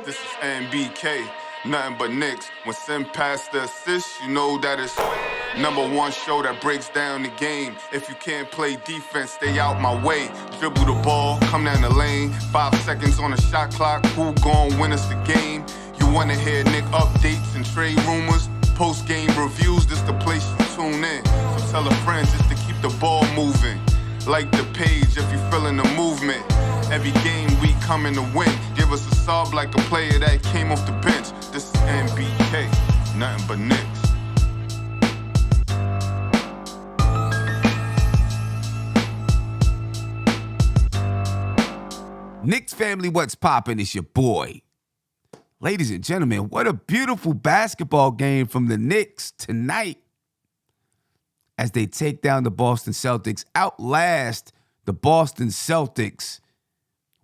This is NBK, nothing but Knicks. When Sim passed the assist, you know that it's #1 show that breaks down the game. If you can't play defense, stay out my way. Dribble the ball, come down the lane. 5 seconds on the shot clock, who gon' win us the game? You wanna hear Nick updates and trade rumors? Postgame reviews, this the place to tune in. So tell a friend just to keep the ball moving. Like the page if you feeling the movement. Every game we coming to win. Give us a sub like a player that came off the bench. This is NBK, nothing but Knicks. Knicks family, what's poppin'? It's your boy. Ladies and gentlemen, what a beautiful basketball game from the Knicks tonight as they take down the Boston Celtics, outlast the Boston Celtics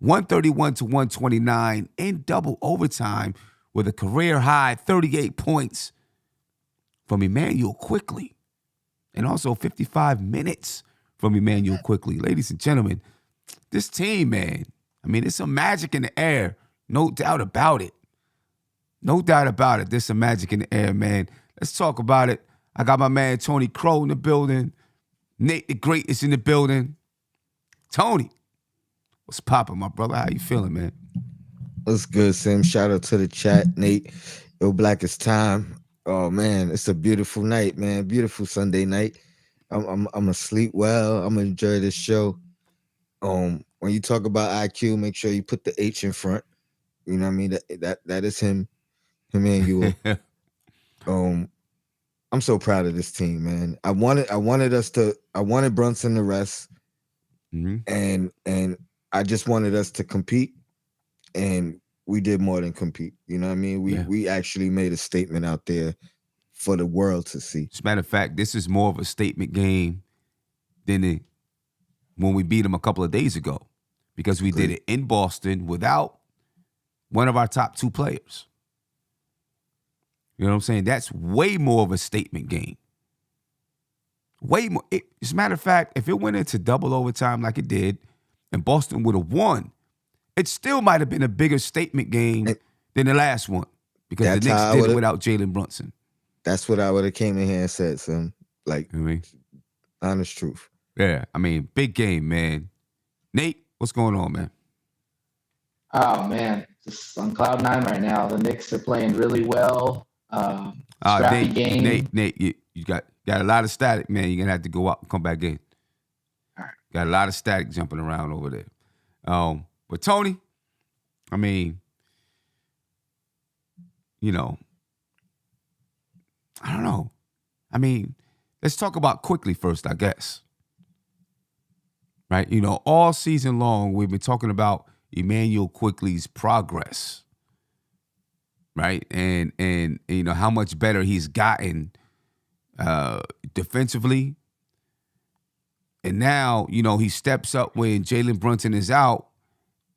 131-129 in double overtime with a career-high 38 points from Emmanuel Quickley and also 55 minutes from Emmanuel Quickley. Ladies and gentlemen, this team, man, I mean, there's some magic in the air, no doubt about it. No doubt about it. There's some magic in the air, man. Let's talk about it. I got my man Tony Crow in the building. Nate the Great is in the building. Tony, what's poppin', my brother? How you feeling, man? What's good, Sim? Shout out to the chat, Nate. Yo, Black, it's time. Oh man, it's a beautiful night, man. Beautiful Sunday night. I'm gonna sleep well. I'm gonna enjoy this show. When you talk about IQ, make sure you put the H in front. You know what I mean? That is him, Emmanuel. I'm so proud of this team, man. I wanted Brunson to rest, and I just wanted us to compete, and we did more than compete. You know what I mean? We actually made a statement out there for the world to see. As a matter of fact, this is more of a statement game than when we beat them a couple of days ago, because we did it in Boston without one of our top 2 players. You know what I'm saying? That's way more of a statement game. Way more. As a matter of fact, if it went into double overtime like it did, and Boston would have won, it still might have been a bigger statement game than the last one, because the Knicks did it without Jalen Brunson. That's what I would have came in here and said, son. Like, you know what I mean? Honest truth. Yeah, I mean, big game, man. Nate, what's going on, man? Oh, man. Just on cloud 9 right now. The Knicks are playing really well. Scrappy game. Nate, you got a lot of static, man. You're going to have to go out and come back in. All right. Got a lot of static jumping around over there. But Tony, I mean, you know, I don't know. I mean, let's talk about Quickley first, I guess. Right? You know, all season long, we've been talking about Emmanuel Quickley's progress. Right? And you know, how much better he's gotten defensively. And now, you know, he steps up when Jalen Brunson is out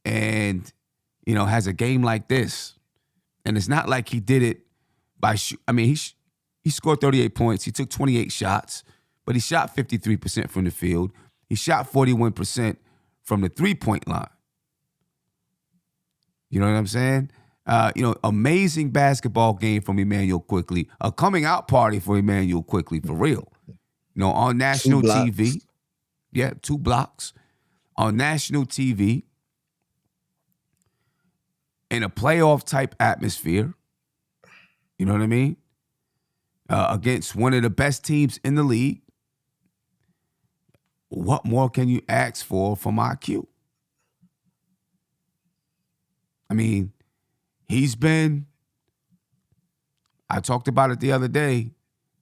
and, you know, has a game like this. And it's not like he did it by he scored 38 points. He took 28 shots, but he shot 53% from the field. He shot 41% from the three-point line. You know what I'm saying? You know, amazing basketball game from Emmanuel Quickley. A coming out party for Emmanuel Quickley, for real. You know, on national TV. Yeah, 2 blocks. On national TV. In a playoff-type atmosphere. You know what I mean? Against one of the best teams in the league. What more can you ask for from IQ? I mean, I talked about it the other day,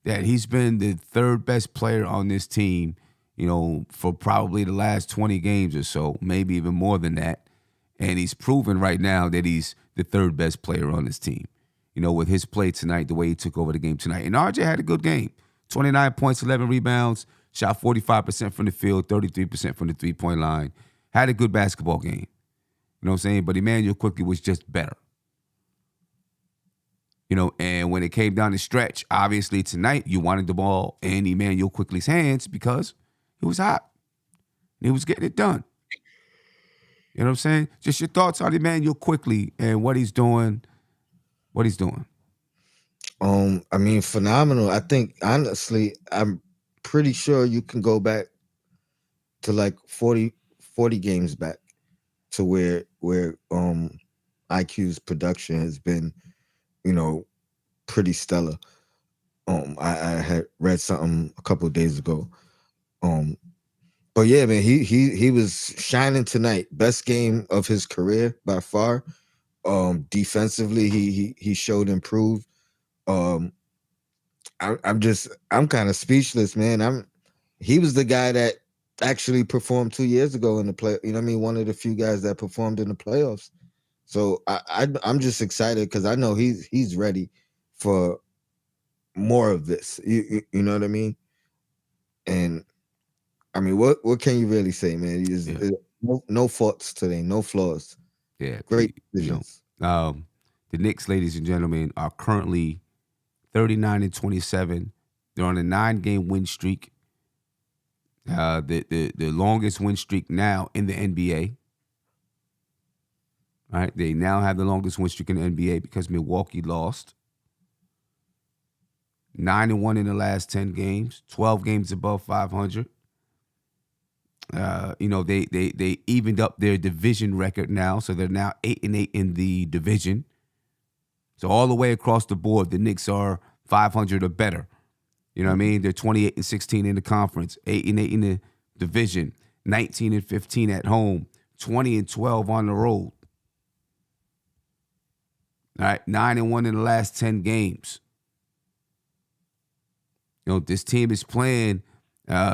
that he's been the 3rd best player on this team, you know, for probably the last 20 games or so, maybe even more than that. And he's proven right now that he's the 3rd best player on this team, you know, with his play tonight, the way he took over the game tonight. And RJ had a good game. 29 points, 11 rebounds, shot 45% from the field, 33% from the three-point line. Had a good basketball game. You know what I'm saying? But Emmanuel Quickley was just better. You know, and when it came down the stretch, obviously tonight you wanted the ball in Emmanuel Quickley's hands because it was hot. He was getting it done. You know what I'm saying? Just your thoughts on Emmanuel Quickley and what he's doing. What he's doing. I mean, phenomenal. I think honestly, I'm pretty sure you can go back to like 40 games back to where IQ's production has been, pretty stellar. I had read something a couple of days ago. But yeah, man, he was shining tonight. Best game of his career by far. Defensively, he showed improved. I'm kind of speechless, man. He was the guy that actually performed 2 years ago in the play. You know what I mean? One of the few guys that performed in the playoffs. So I'm just excited because I know he's ready for more of this. You know what I mean? And I mean, what can you really say, man? No faults today, no flaws. Yeah, Great decisions. The Knicks, ladies and gentlemen, are currently 39-27. They're on a 9-game win streak. The longest win streak now in the NBA. All right, they now have the longest win streak in the NBA because Milwaukee lost. 9-1 in the last 10 games, 12 games above 500. They evened up their division record now, so they're now 8-8 in the division. So all the way across the board, the Knicks are 500 or better. You know what I mean? They're 28-16 in the conference, 8-8 in the division, 19-15 at home, 20-12 on the road. All right, 9-1 in the last 10 games. This team is playing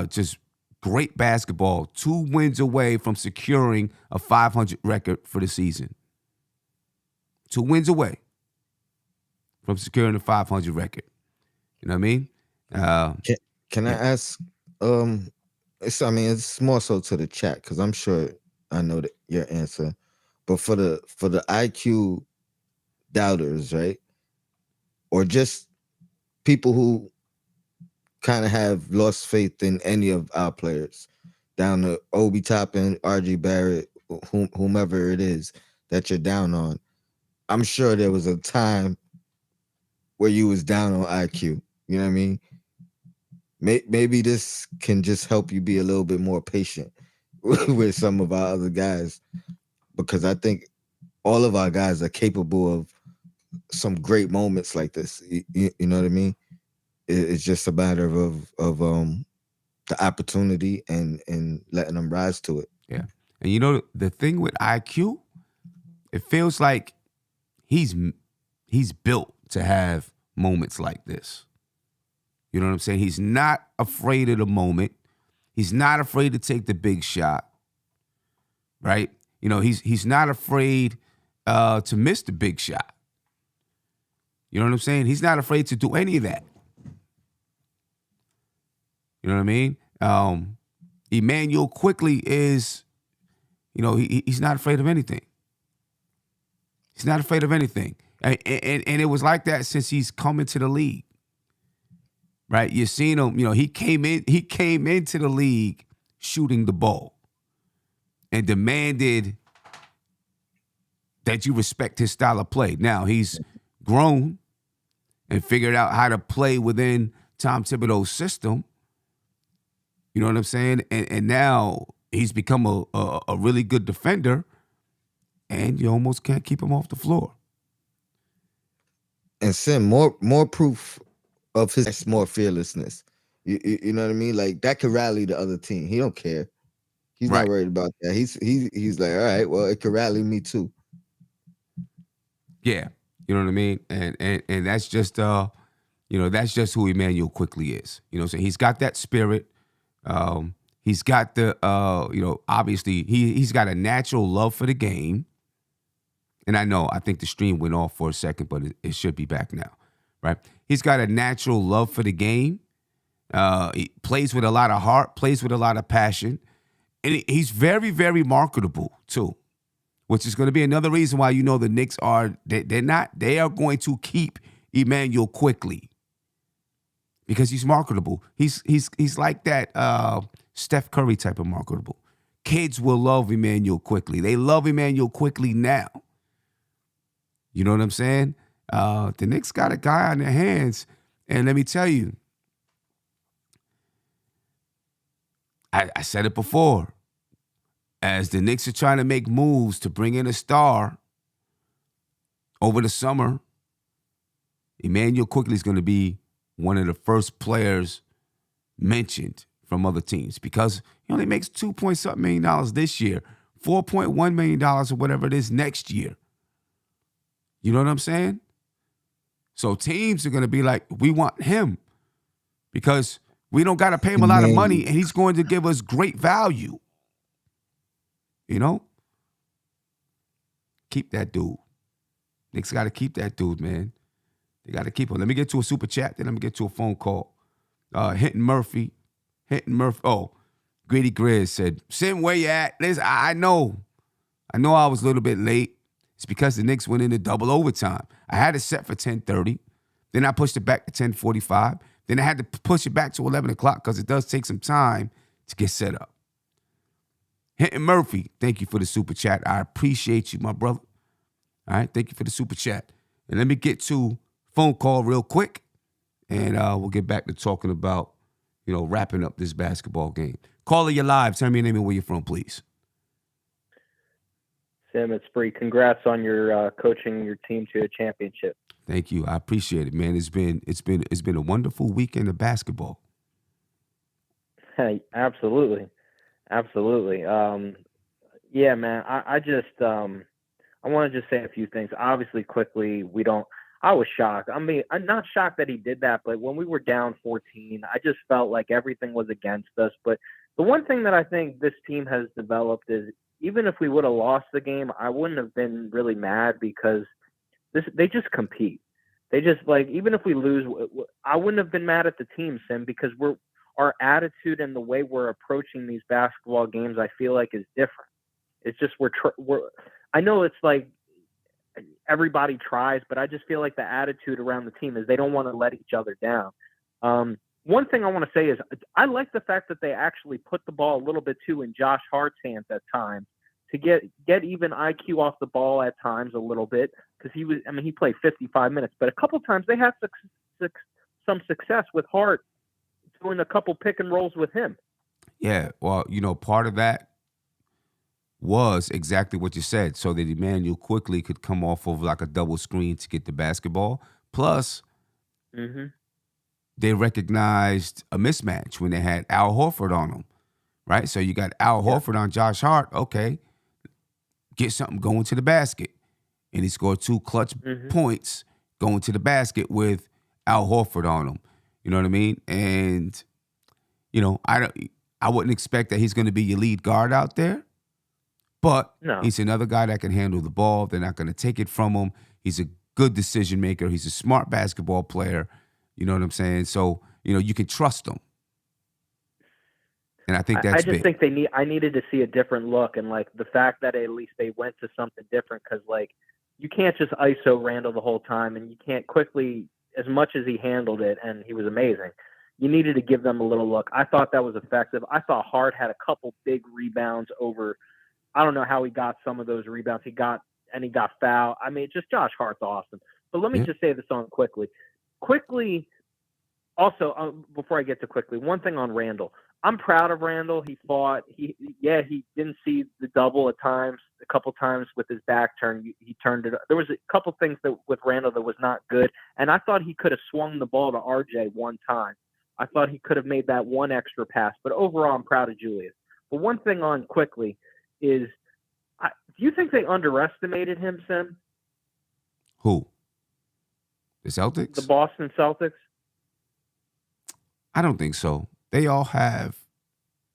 just great basketball. 2 wins away from securing a 500 record for the season. 2 wins away from securing a 500 record. You know what I mean? Can I ask? It's more so to the chat because I'm sure I know your answer. But for the IQ doubters, right, or just people who kind of have lost faith in any of our players, down to Obi Toppin, RG Barrett, whomever it is that you're down on. I'm sure there was a time where you was down on IQ. You know what I mean? Maybe this can just help you be a little bit more patient with some of our other guys, because I think all of our guys are capable of some great moments like this. You know what I mean? It's just a matter of the opportunity and letting them rise to it. Yeah. And the thing with IQ, it feels like he's built to have moments like this. You know what I'm saying? He's not afraid of the moment. He's not afraid to take the big shot. Right? He's not afraid to miss the big shot. You know what I'm saying? He's not afraid to do any of that. You know what I mean? Emmanuel Quickley is, he's not afraid of anything. He's not afraid of anything. And it was like that since he's come into the league. Right? You've seen him, he came into the league shooting the ball and demanded that you respect his style of play. Now he's grown and figured out how to play within Tom Thibodeau's system. You know what I'm saying? And now he's become a really good defender, and you almost can't keep him off the floor. And Sim, more proof of his more fearlessness. You know what I mean? Like, that could rally the other team. He don't care. He's not worried about that. He's like, all right, well, it could rally me too. Yeah, you know what I mean? And that's just that's just who Emmanuel Quickley is. So he's got that spirit. He's got the obviously he's got a natural love for the game. And I think the stream went off for a second, but it should be back now, right? He's got a natural love for the game. He plays with a lot of heart, plays with a lot of passion, and he's very, very marketable too, which is going to be another reason why the Knicks they are going to keep Emmanuel Quickley because he's marketable. He's like that Steph Curry type of marketable. Kids will love Emmanuel Quickley. They love Emmanuel Quickley now. You know what I'm saying? The Knicks got a guy on their hands, and let me tell you, I said it before. As the Knicks are trying to make moves to bring in a star over the summer, Emmanuel Quickley is going to be one of the first players mentioned from other teams because he only makes $2.something million this year, $4.1 million or whatever it is next year. You know what I'm saying? So teams are going to be like, we want him because we don't got to pay him a lot of money and he's going to give us great value. You know? Keep that dude. Knicks got to keep that dude, man. They got to keep him. Let me get to a super chat, then I'm going to get to a phone call. Hinton Murphy. Oh, Greedy Grizz said, Sim, where you at? Listen, I know I was a little bit late. It's because the Knicks went into double overtime. I had it set for 10:30. Then I pushed it back to 10:45. Then I had to push it back to 11 o'clock because it does take some time to get set up. Hinton Murphy, thank you for the super chat. I appreciate you, my brother. All right, thank you for the super chat. And let me get to phone call real quick, and we'll get back to talking about, wrapping up this basketball game. Caller, you're live. Tell me your name and where you're from, please. Sim, it's Bree. Congrats on your coaching your team to a championship. Thank you. I appreciate it, man. It's been a wonderful weekend of basketball. Hey, absolutely. Yeah, man. I want to just say a few things. Obviously, quickly, I was shocked. I mean, I'm not shocked that he did that, but when we were down 14, I just felt like everything was against us. But the one thing that I think this team has developed is even if we would have lost the game, I wouldn't have been really mad because they just compete. They just even if we lose, I wouldn't have been mad at the team, Sim, because our attitude and the way we're approaching these basketball games, I feel like is different. It's just I know it's like everybody tries, but I just feel like the attitude around the team is they don't want to let each other down. One thing I want to say is I like the fact that they actually put the ball a little bit too in Josh Hart's hands at times to get even IQ off the ball at times a little bit because he played 55 minutes, but a couple times they had some success with Hart doing a couple pick and rolls with him. Yeah, well, part of that was exactly what you said, so that Emmanuel Quickley could come off of like a double screen to get the basketball. Plus, they recognized a mismatch when they had Al Horford on them, right? So you got Al Horford on Josh Hart. Okay, get something going to the basket. And he scored 2 clutch points going to the basket with Al Horford on him. You know what I mean? And, I wouldn't expect that he's going to be your lead guard out there. But he's another guy that can handle the ball. They're not going to take it from him. He's a good decision maker. He's a smart basketball player. You know what I'm saying? So, you can trust him. And I think that's big. I just think I needed to see a different look. And, the fact that at least they went to something different because, you can't just ISO Randall the whole time. And you can't quickly, as much as he handled it, and he was amazing, you needed to give them a little look. I thought that was effective. I thought Hart had a couple big rebounds over – I don't know how he got some of those rebounds. He got fouled. I mean, just Josh Hart's awesome. But let me just say this on Quickley. Quickly, also, before I get to Quickley, one thing on Randall. I'm proud of Randall. He fought. He didn't see the double at times. A couple times with his back turned, he turned it. There was a couple things with Randall that was not good. And I thought he could have swung the ball to RJ one time. I thought he could have made that one extra pass. But overall, I'm proud of Julius. But one thing on Quickley is, do you think they underestimated him, Sim? Who? The Celtics? The Boston Celtics? I don't think so. They all have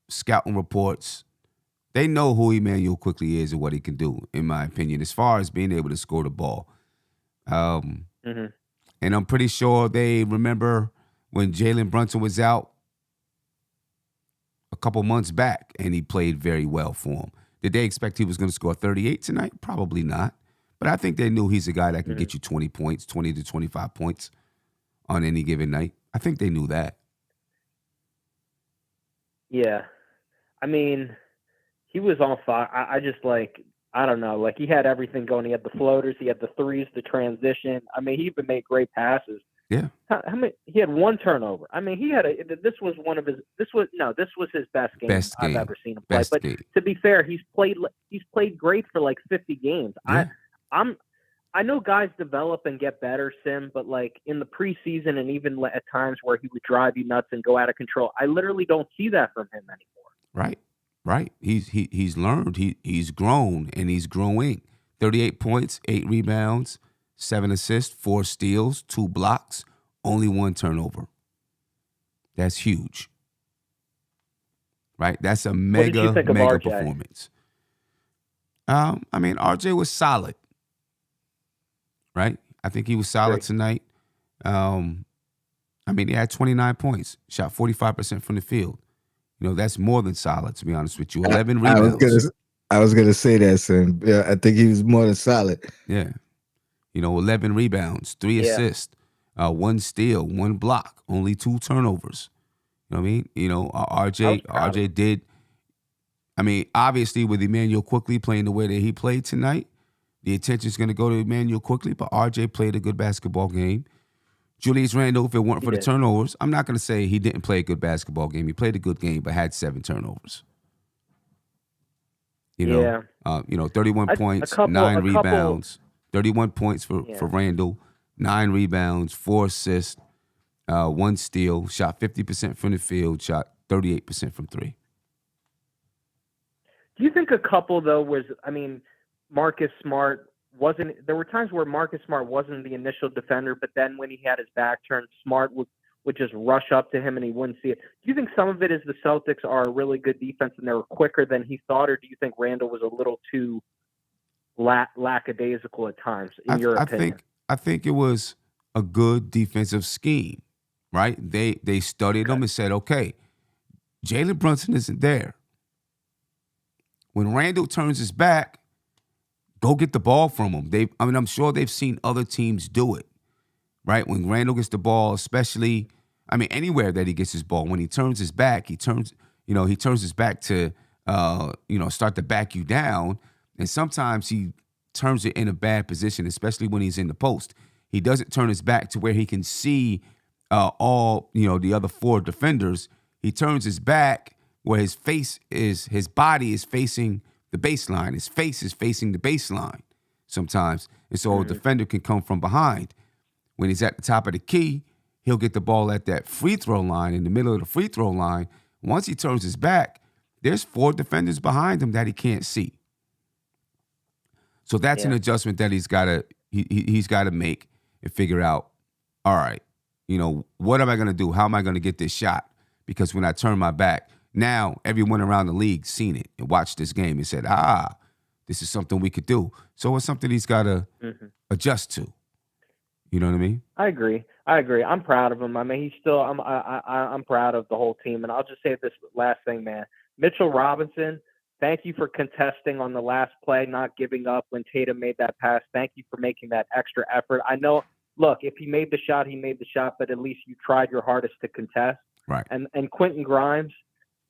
scouting reports. They know who Emmanuel Quickley is and what he can do, in my opinion, as far as being able to score the ball. And I'm pretty sure they remember when Jalen Brunson was out a couple months back and he played very well for him. Did they expect he was going to score 38 tonight? Probably not. But I think they knew he's a guy that can get you 20 points, 20 to 25 points on any given night. I think they knew that. Yeah. I mean, he was on fire. I just I don't know, he had everything going. He had the floaters, he had the threes, the transition. I mean, he even made great passes. Yeah. How many? He had one turnover. I mean, this was his best game I've ever seen him play. But to be fair, he's played great for 50 games. Yeah. I know guys develop and get better, Sim, but in the preseason and even at times where he would drive you nuts and go out of control, I literally don't see that from him anymore. Right. He's learned. He's grown and he's growing. 38 points, 8 rebounds, 7 assists, 4 steals, 2 blocks, only 1 turnover. That's huge. Right? That's a mega performance. I mean, RJ was solid. Right? I think he was solid tonight. I mean, he had 29 points, shot 45% from the field. That's more than solid, to be honest with you. 11 rebounds. I was gonna say that, son. Yeah, I think he was more than solid. Yeah. 11 rebounds, 3 assists, 1 steal, 1 block, only 2 turnovers. You know what I mean? RJ did. I mean, obviously with Emmanuel Quickley playing the way that he played tonight, the attention is going to go to Emmanuel Quickley, but RJ played a good basketball game. Julius Randle, if it weren't for the turnovers, I'm not going to say he didn't play a good basketball game. He played a good game, but had 7 turnovers. 31 points, 9 rebounds. 31 points for Randle, 9 rebounds, 4 assists, 1 steal, shot 50% from the field, shot 38% from 3. Do you think a couple, though, Marcus Smart there were times where Marcus Smart wasn't the initial defender, but then when he had his back turned, Smart would just rush up to him and he wouldn't see it. Do you think some of it is the Celtics are a really good defense and they were quicker than he thought, or do you think Randle was a little too lackadaisical at times, in your opinion? I think it was a good defensive scheme, right? They studied him and said, okay, Jalen Brunson isn't there. When Randle turns his back, go get the ball from him. I'm sure they've seen other teams do it, right? When Randle gets the ball, especially, anywhere that he gets his ball, when he turns his back, he turns his back to, start to back you down. And sometimes he turns it in a bad position, especially when he's in the post. He doesn't turn his back to where he can see all, the other 4 defenders. He turns his back where his body is facing the baseline. His face is facing the baseline sometimes. And so a defender can come from behind. When he's at the top of the key, he'll get the ball at that free throw line, in the middle of the free throw line. Once he turns his back, there's 4 defenders behind him that he can't see. So that's an adjustment that he's got to make and figure out, all right, what am I going to do? How am I going to get this shot? Because when I turn my back, now everyone around the league seen it and watched this game and said, this is something we could do. So it's something he's got to adjust to. You know what I mean? I agree. I'm proud of him. He's still. I'm proud of the whole team. And I'll just say this last thing, man. Mitchell Robinson, thank you for contesting on the last play, not giving up when Tatum made that pass. Thank you for making that extra effort. I know. Look, if he made the shot, he made the shot. But at least you tried your hardest to contest. Right. And Quentin Grimes,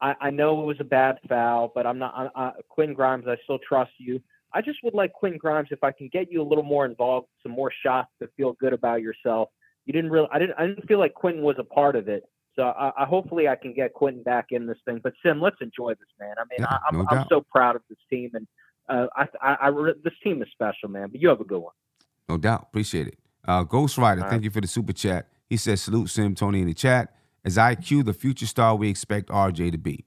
I know it was a bad foul, but I'm not. Quentin Grimes, I still trust you. I just would like Quentin Grimes, if I can get you a little more involved, some more shots to feel good about yourself. I didn't feel like Quentin was a part of it. So I hopefully I can get Quentin back in this thing. But Sim, let's enjoy this, man. I'm so proud of this team, and this team is special, man. But you have a good one. No doubt, appreciate it. Ghost Rider, thank you for the super chat. He says, salute Sim, Tony in the chat. As IQ, the future star we expect RJ to be.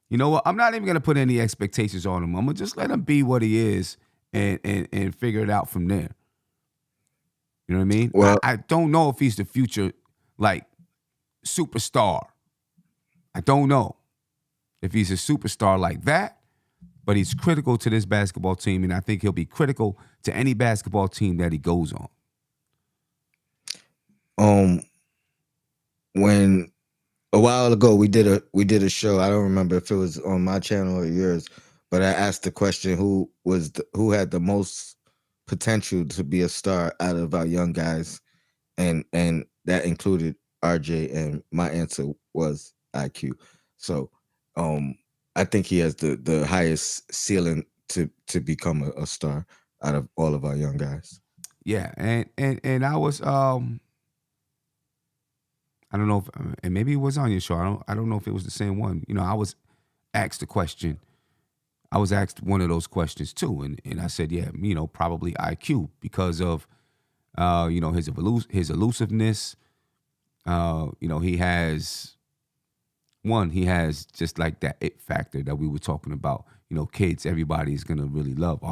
You know what? I'm not even going to put any expectations on him. I'm going to just let him be what he is and figure it out from there. You know what I mean? Well, I don't know if he's the future, superstar. I don't know if he's a superstar like that, but he's critical to this basketball team, and I think he'll be critical to any basketball team that he goes on. When a while ago we did a show, I don't remember if it was on my channel or yours, but I asked the question, who had the most potential to be a star out of our young guys, and that included RJ, and my answer was IQ. So I I think he has the highest ceiling to become a star out of all of our young guys. Yeah, and I was I don't know if, and maybe it was on your show. I don't know if it was the same one. You know, I was asked a question. I was asked one of those questions too, and I said, yeah, you know, probably IQ because of you know, his elusiveness. You know, he has just like that it factor that we were talking about. You know, kids, everybody's gonna really love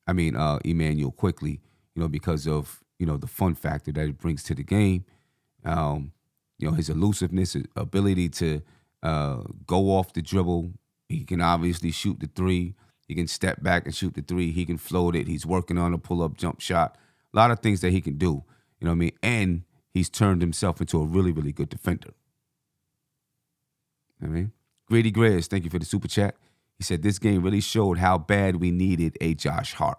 Emmanuel Quickley, you know, because of, you know, the fun factor that it brings to the game. You know, his elusiveness, his ability to go off the dribble. He can obviously shoot the three. He can step back and shoot the three. He can float it. He's working on a pull-up jump shot. A lot of things that he can do. You know what I mean? And he's turned himself into a really, really good defender. You know what I mean? Grady Grizz, thank you for the super chat. He said, this game really showed how bad we needed a Josh Hart.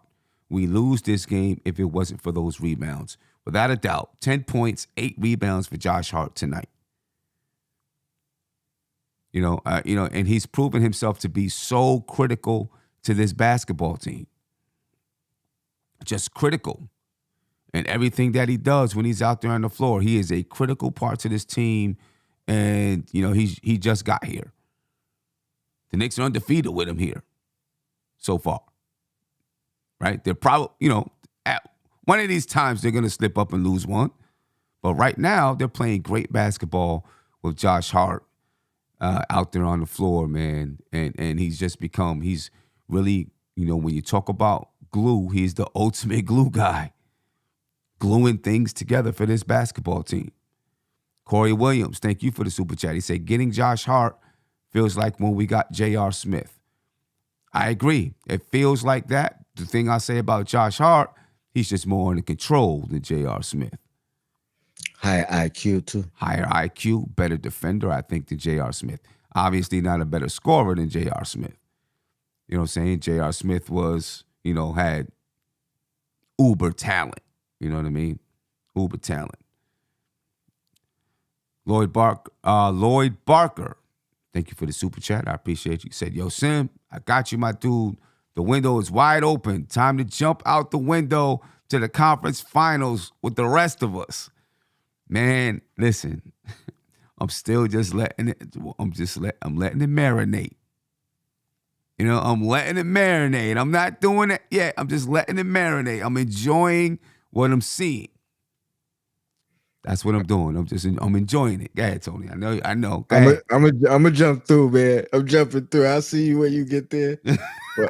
We lose this game if it wasn't for those rebounds. Without a doubt, 10 points, 8 rebounds for Josh Hart tonight. You know, and he's proven himself to be so critical to this basketball team. Just critical. And everything that he does when he's out there on the floor, he is a critical part to this team. And, you know, he just got here. The Knicks are undefeated with him here so far. Right? They're probably, you know, at one of these times they're going to slip up and lose one. But right now they're playing great basketball with Josh Hart out there on the floor, man. And he's really, you know, when you talk about glue, he's the ultimate glue guy. Gluing things together for this basketball team. Corey Williams, thank you for the super chat. He said, getting Josh Hart feels like when we got J.R. Smith. I agree. It feels like that. The thing I say about Josh Hart, he's just more under control than J.R. Smith. Higher IQ, too. Higher IQ, better defender, I think, than J.R. Smith. Obviously not a better scorer than J.R. Smith. You know what I'm saying? J.R. Smith was, you know, had uber talent. You know what I mean? Uber talent. Lloyd Barker, thank you for the super chat. I appreciate you. He said, yo, Sim, I got you, my dude. The window is wide open. Time to jump out the window to the conference finals with the rest of us. Man, listen, I'm still just letting it, I'm letting it marinate. You know, I'm letting it marinate. I'm not doing it yet. I'm just letting it marinate. I'm enjoying what I'm seeing. That's what I'm doing. I'm enjoying it. Go ahead, Tony. I know. Go ahead. I'm gonna jump through, man. I'm jumping through. I'll see you when you get there. But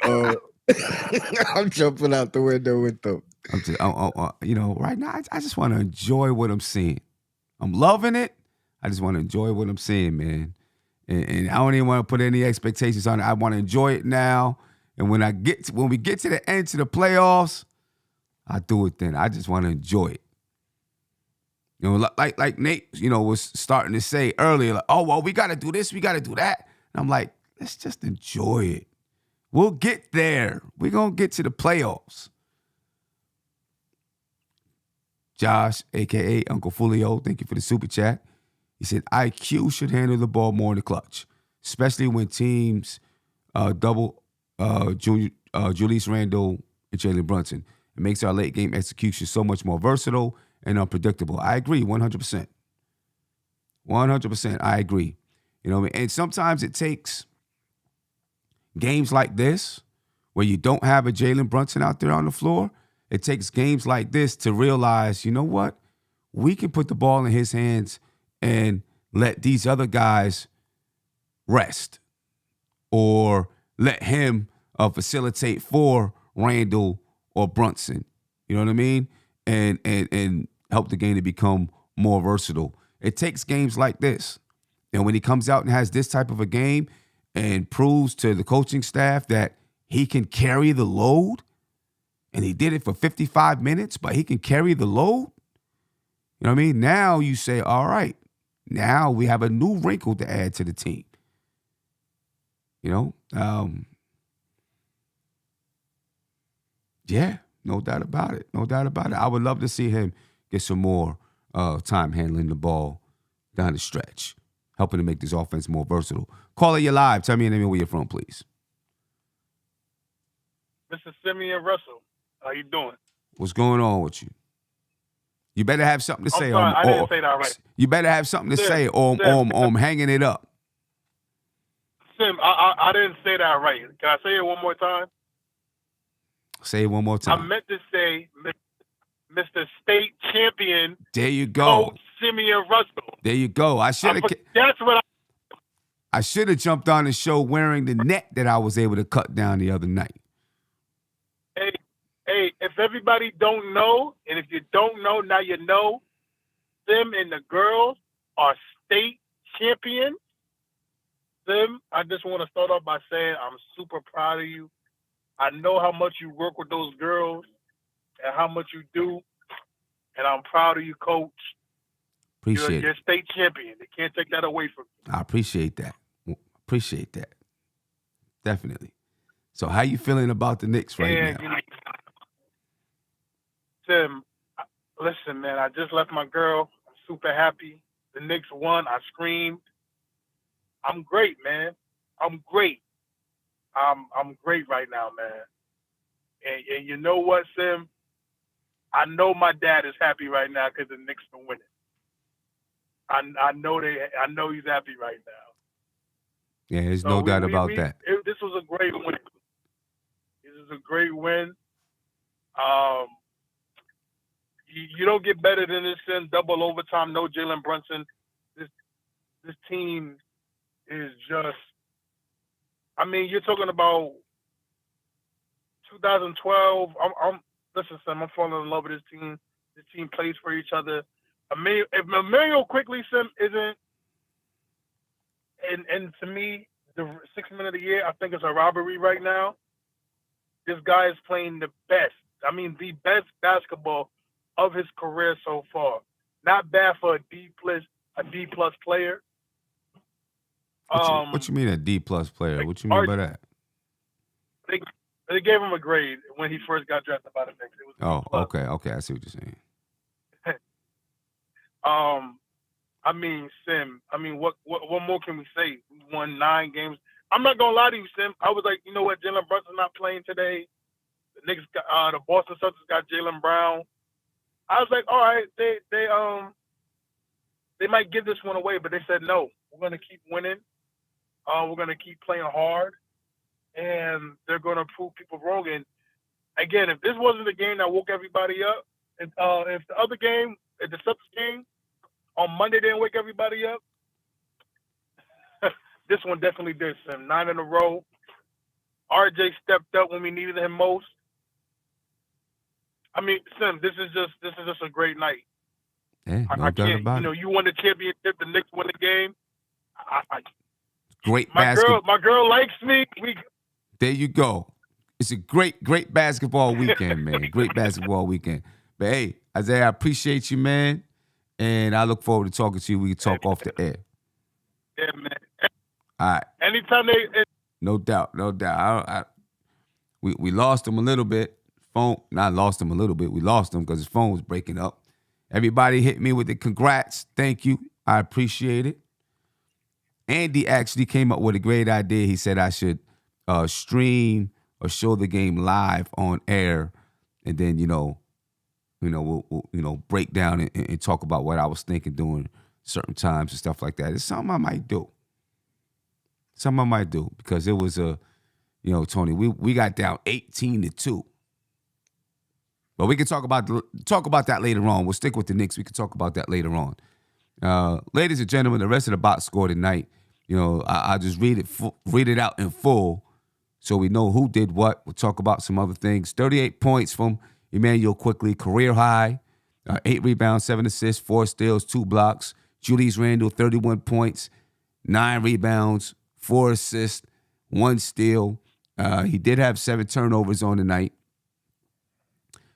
I'm jumping out the window with them. You know, right now I just want to enjoy what I'm seeing. I'm loving it. I just want to enjoy what I'm seeing, man. And I don't even want to put any expectations on it. I want to enjoy it now. And when we get to the end to the playoffs, I do it then. I just want to enjoy it. You know, like Nate, you know, was starting to say earlier, like, oh, well, we got to do this, we got to do that. And I'm like, let's just enjoy it. We'll get there. We're going to get to the playoffs. Josh, a.k.a. Uncle Fulio, thank you for the super chat. He said, IQ should handle the ball more in the clutch, especially when teams double Julius Randle and Jalen Brunson. It makes our late game execution so much more versatile and unpredictable. I agree 100%. 100%, I agree. You know what I mean? And sometimes it takes games like this where you don't have a Jalen Brunson out there on the floor. It takes games like this to realize, you know what? We can put the ball in his hands and let these other guys rest or let him facilitate for Randall or Brunson. You know what I mean? And help the game to become more versatile. It takes games like this. And when he comes out and has this type of a game and proves to the coaching staff that he can carry the load, and he did it for 55 minutes, but he can carry the load, you know what I mean? Now you say, all right, now we have a new wrinkle to add to the team. You know? Yeah, no doubt about it. No doubt about it. I would love to see him get some more time handling the ball down the stretch. helping to make this offense more versatile. Caller, you're live. Tell me your name and where you're from, please. Mr. Simeon Russell, how you doing? What's going on with you? You better have something to say. I'm sorry, I didn't say that right. You better have something to say, or I'm hanging it up. Sim, I didn't say that right. Can I say it one more time? Say it one more time. I meant to say Mr. State Champion. There you go. Coach Simeon Russell. There you go. That's what I should have jumped on the show wearing the net that I was able to cut down the other night. Hey, if everybody don't know, and if you don't know, now you know, them and the girls are state champions. Them, I just want to start off by saying I'm super proud of you. I know how much you work with those girls and how much you do, and I'm proud of you, Coach. You're state champion. They can't take that away from you. I appreciate that. Definitely. So how you feeling about the Knicks right now? Tim, listen, man, I just left my girl. I'm super happy. The Knicks won. I screamed. I'm great, man. I'm great. I'm great right now, man. And you know what, Sim? I know my dad is happy right now because the Knicks are winning. I know he's happy right now. Yeah, there's no doubt about that. This was a great win. This is a great win. You don't get better than this in double overtime. No Jalen Brunson. This team is just. I mean, you're talking about 2012. Listen, Sam. I'm falling in love with this team. This team plays for each other. If Emmanuel Quickley, Sim, isn't, and to me, the 6th man of the year, I think it's a robbery right now. This guy is playing the best. I mean, the best basketball of his career so far. Not bad for a D plus player. What you mean a D plus player? What you mean by that? They gave him a grade when he first got drafted by the Knicks. It was okay. I see what you're saying. I mean, Sim. I mean, what more can we say? We won 9 games. I'm not gonna lie to you, Sim. I was like, you know what? Jalen Brunson's not playing today. The Knicks, the Boston Celtics got Jaylen Brown. I was like, all right, they might give this one away, but they said no. We're gonna keep winning. We're gonna keep playing hard, and they're gonna prove people wrong. And again, if this wasn't the game that woke everybody up, if the other game, if the Celtics game on Monday didn't wake everybody up, this one definitely did. Sim. 9 in a row. RJ stepped up when we needed him most. I mean, Sim, this is just a great night. Yeah, no doubt about it. You know, you won the championship. The Knicks won the game. Great basketball. My girl likes me. There you go. It's a great basketball weekend, man. Great basketball weekend. But hey, Isaiah, I appreciate you, man, and I look forward to talking to you. We can talk off the air. Yeah, man. All right. Anytime No doubt. We lost him a little bit. Not lost him a little bit. We lost him because his phone was breaking up. Everybody hit me with the congrats. Thank you. I appreciate it. Andy actually came up with a great idea. He said I should stream or show the game live on air, and then we'll break down and talk about what I was thinking during certain times and stuff like that. It's something I might do. Because it was Tony, we got down 18-2. But we can talk about that later on. We'll stick with the Knicks. We can talk about that later on. Ladies and gentlemen, the rest of the box score tonight, I'll just read it out in full so we know who did what. We'll talk about some other things. 38 points from Emmanuel Quickley, career high. 8 rebounds, 7 assists, 4 steals, 2 blocks. Julius Randle, 31 points, 9 rebounds, 4 assists, 1 steal. He did have 7 turnovers on the night.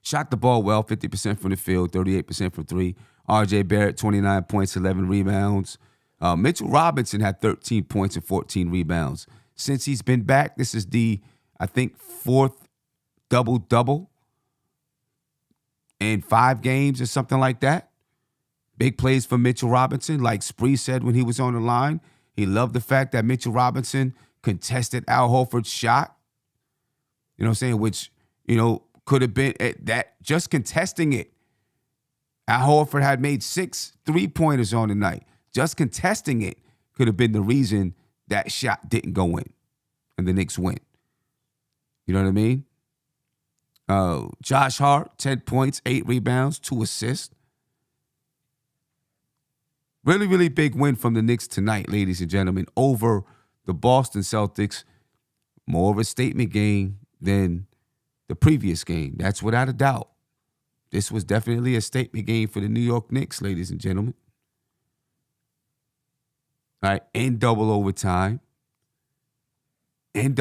Shot the ball well, 50% from the field, 38% from 3. R.J. Barrett, 29 points, 11 rebounds. Mitchell Robinson had 13 points and 14 rebounds. Since he's been back, this is the, I think, 4th double-double in 5 games or something like that. Big plays for Mitchell Robinson. Like Spree said when he was on the line, he loved the fact that Mitchell Robinson contested Al Horford's shot. You know what I'm saying? Which, could have been that just contesting it. Al Horford had made 6 3-pointers on the night. Just contesting it could have been the reason that shot didn't go in and the Knicks win. You know what I mean? Josh Hart, 10 points, 8 rebounds, 2 assists. Really, really big win from the Knicks tonight, ladies and gentlemen, over the Boston Celtics. More of a statement game than the previous game. That's without a doubt. This was definitely a statement game for the New York Knicks, ladies and gentlemen. All right, in double overtime. The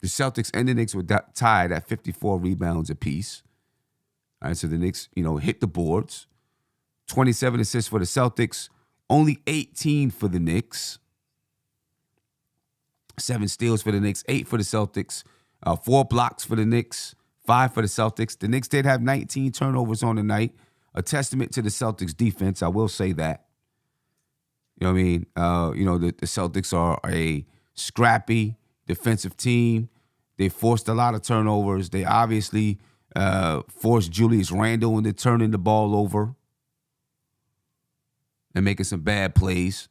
Celtics and the Knicks were tied at 54 rebounds apiece. All right, so the Knicks, hit the boards. 27 assists for the Celtics, only 18 for the Knicks. 7 steals for the Knicks, 8 for the Celtics, 4 blocks for the Knicks, 5 for the Celtics. The Knicks did have 19 turnovers on the night, a testament to the Celtics defense. I will say that. You know what I mean? The Celtics are a scrappy defensive team. They forced a lot of turnovers. They obviously forced Julius Randle into turning the ball over and making some bad plays.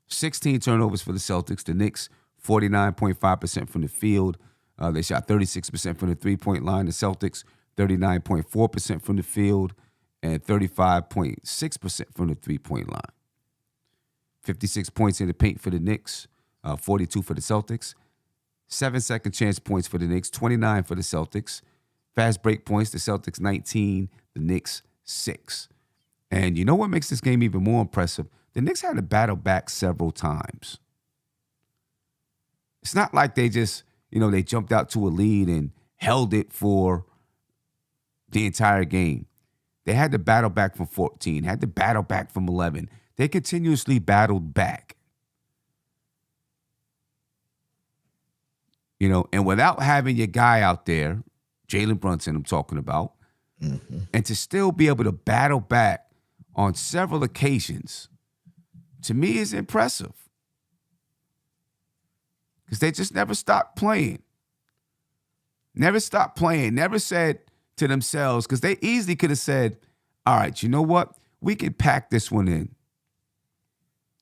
16 turnovers for the Celtics. The Knicks, 49.5% from the field. They shot 36% from the three-point line. The Celtics, 39.4% from the field and 35.6% from the three-point line. 56 points in the paint for the Knicks, 42 for the Celtics. 7 second chance points for the Knicks, 29 for the Celtics. Fast break points, the Celtics 19, the Knicks 6. And you know what makes this game even more impressive? The Knicks had to battle back several times. It's not like they just, they jumped out to a lead and held it for the entire game. They had to battle back from 14, had to battle back from 11. They continuously battled back. And without having your guy out there, Jalen Brunson I'm talking about, and to still be able to battle back on several occasions, to me is impressive. Because they just never stopped playing. Never stopped playing. Never said to themselves, because they easily could have said, all right, you know what? We can pack this one in.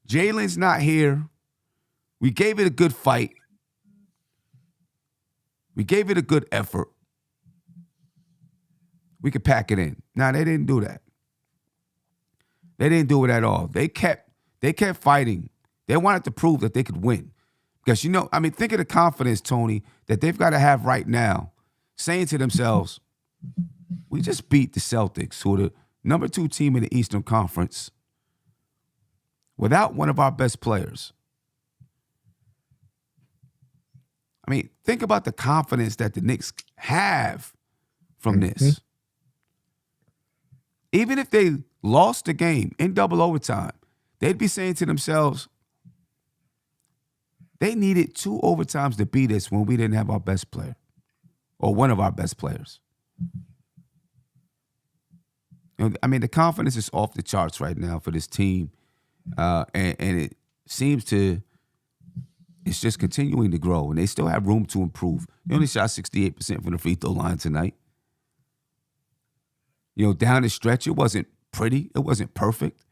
Jalen's not here. We gave it a good fight. We gave it a good effort. We could pack it in. Now, they didn't do that. They didn't do it at all. They kept fighting. They wanted to prove that they could win. Because, think of the confidence, Tony, that they've got to have right now, saying to themselves, we just beat the Celtics, who are the number 2 team in the Eastern Conference, without one of our best players. Think about the confidence that the Knicks have from this. Even if they lost the game in double overtime, they'd be saying to themselves, they needed 2 overtimes to beat us when we didn't have our best player or one of our best players. The confidence is off the charts right now for this team. And it seems it's just continuing to grow, and they still have room to improve. They only shot 68% from the free throw line tonight. Down the stretch, it wasn't pretty. It wasn't perfect.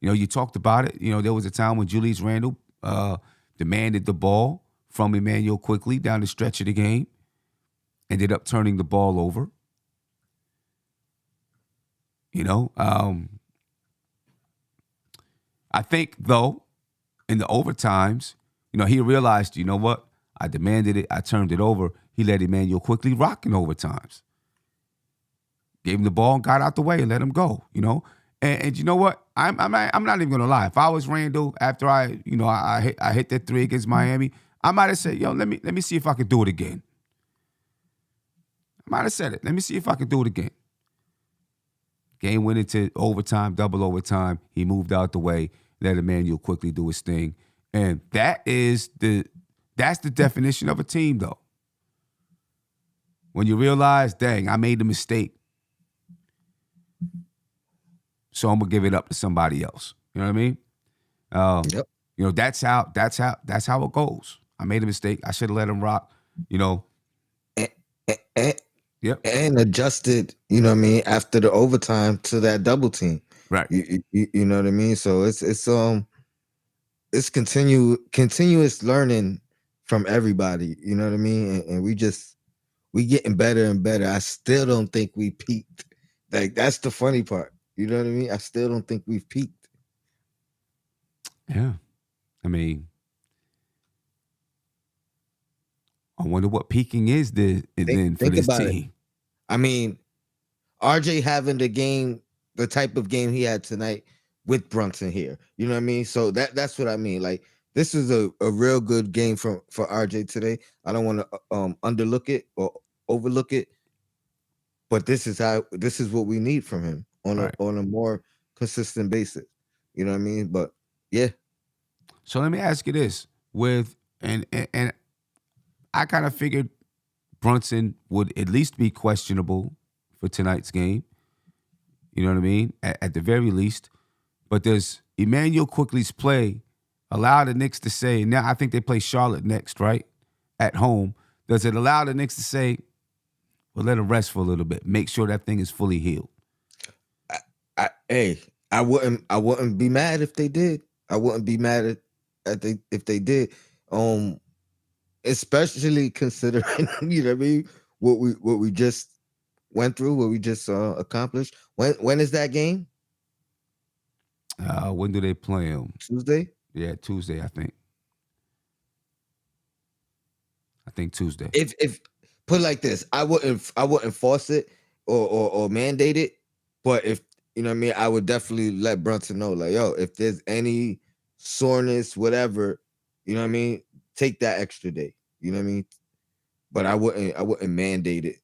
You talked about it. There was a time when Julius Randle demanded the ball from Emmanuel Quickley down the stretch of the game. Ended up turning the ball over. I think, though, in the overtimes, he realized, you know what? I demanded it. I turned it over. He let Emmanuel Quickley rock in overtimes. Gave him the ball and got out the way and let him go, And you know what? I'm not even gonna lie. If I was Randall after I hit that 3 against Miami, I might have said, let me see if I could do it again. I might have said it. Let me see if I could do it again. Game went into overtime, double overtime. He moved out the way, let Emmanuel Quickley do his thing. And that's the definition of a team, though. when you realize, dang, I made a mistake, so I'm gonna give it up to somebody else. You know what I mean? Yep. You know, that's how it goes. I made a mistake. I should have let him rock. You know. And, Yep. and adjusted, you know what I mean, after the overtime to that double team. Right. You know what I mean? So it's continuous learning from everybody. You know what I mean? And we getting better and better. I still don't think we peaked. Like, that's the funny part. You know what I mean? I still don't think we've peaked. Yeah. I mean, I wonder what peaking is then for this team. I mean, RJ having the type of game he had tonight with Brunson here. You know what I mean? So that's what I mean. Like, this is a real good game for RJ today. I don't want to underlook it or overlook it, but this is what we need from him on a more consistent basis. You know what I mean? But yeah. So let me ask you this: and I kind of figured Brunson would at least be questionable for tonight's game. You know what I mean? At the very least. But does Emmanuel Quickley's play allow the Knicks to say, now I think they play Charlotte next, right? At home. Does it allow the Knicks to say, well, let him rest for a little bit, make sure that thing is fully healed? I wouldn't be mad if they did. I wouldn't be mad if they did. Especially considering, you know what I mean, what we just went through, what we just accomplished. When is that game? When do they play him? Tuesday? Yeah, Tuesday, I think. Tuesday. If put it like this, I wouldn't force it or mandate it, but if you know what I mean, I would definitely let Brunson know, like, yo, if there's any soreness, whatever, you know what I mean, take that extra day. You know what I mean? But I wouldn't mandate it.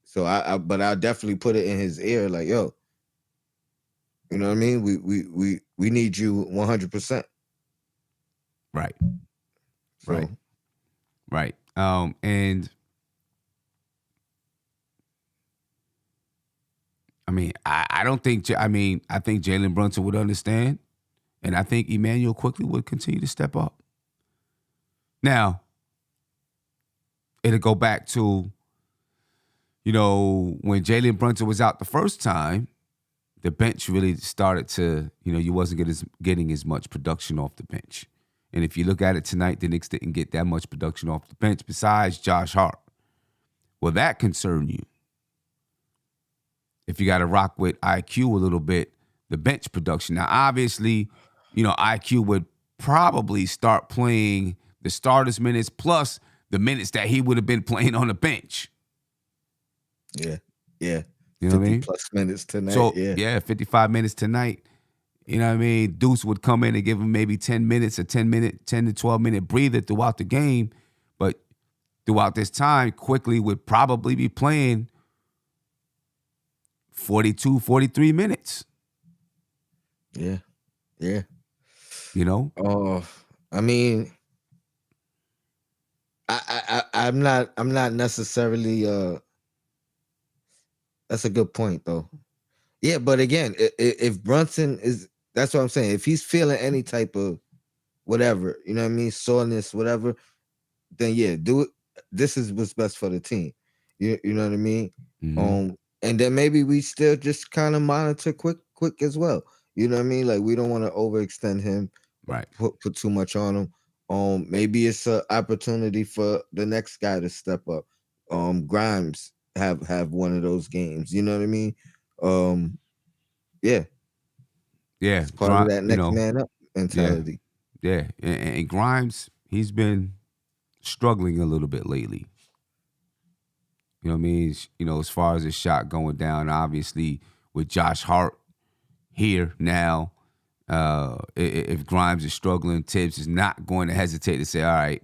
So but I'll definitely put it in his ear, like, yo, you know what I mean? We need you 100%. Right. So. Right. And I mean, I don't think, I think Jalen Brunson would understand, and I think Emmanuel Quickley would continue to step up. Now, it'll go back to, you know, when Jalen Brunson was out the first time, the bench really started to, you know, you wasn't getting as much production off the bench. And if you look at it tonight, the Knicks didn't get that much production off the bench besides Josh Hart. Will that concern you? If you got to rock with IQ a little bit, the bench production. Now, obviously, you know, IQ would probably start playing the starters minutes plus the minutes that he would have been playing on the bench. Yeah. You know what I mean? Plus minutes tonight. So, yeah, 55 minutes tonight. You know what I mean? Deuce would come in and give him maybe 10 minutes, a 10 to 12 minute breather throughout the game. But throughout this time, Quickley would probably be playing 42, 43 minutes. Yeah. You know? I mean, I'm not necessarily that's a good point though. Yeah, but again, if Brunson is, that's what I'm saying. If he's feeling any type of whatever, you know what I mean, soreness, whatever, then yeah, do it. This is what's best for the team. You know what I mean? Mm-hmm. And then maybe we still just kind of monitor quick as well. You know what I mean? Like, we don't want to overextend him, right? Put too much on him. Maybe it's an opportunity for the next guy to step up. Grimes have one of those games. You know what I mean? Yeah. It's part of that next man up mentality. Yeah. And Grimes, he's been struggling a little bit lately. You know what I mean? You know, as far as his shot going down, obviously with Josh Hart here now, if Grimes is struggling, Tibbs is not going to hesitate to say, all right,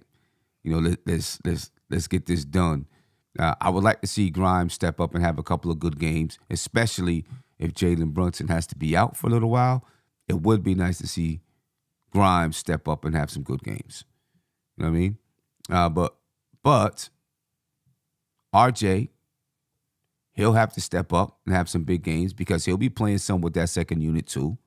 you know, let's get this done. I would like to see Grimes step up and have a couple of good games, especially if Jalen Brunson has to be out for a little while. It would be nice to see Grimes step up and have some good games. You know what I mean? But RJ, he'll have to step up and have some big games because he'll be playing some with that second unit too.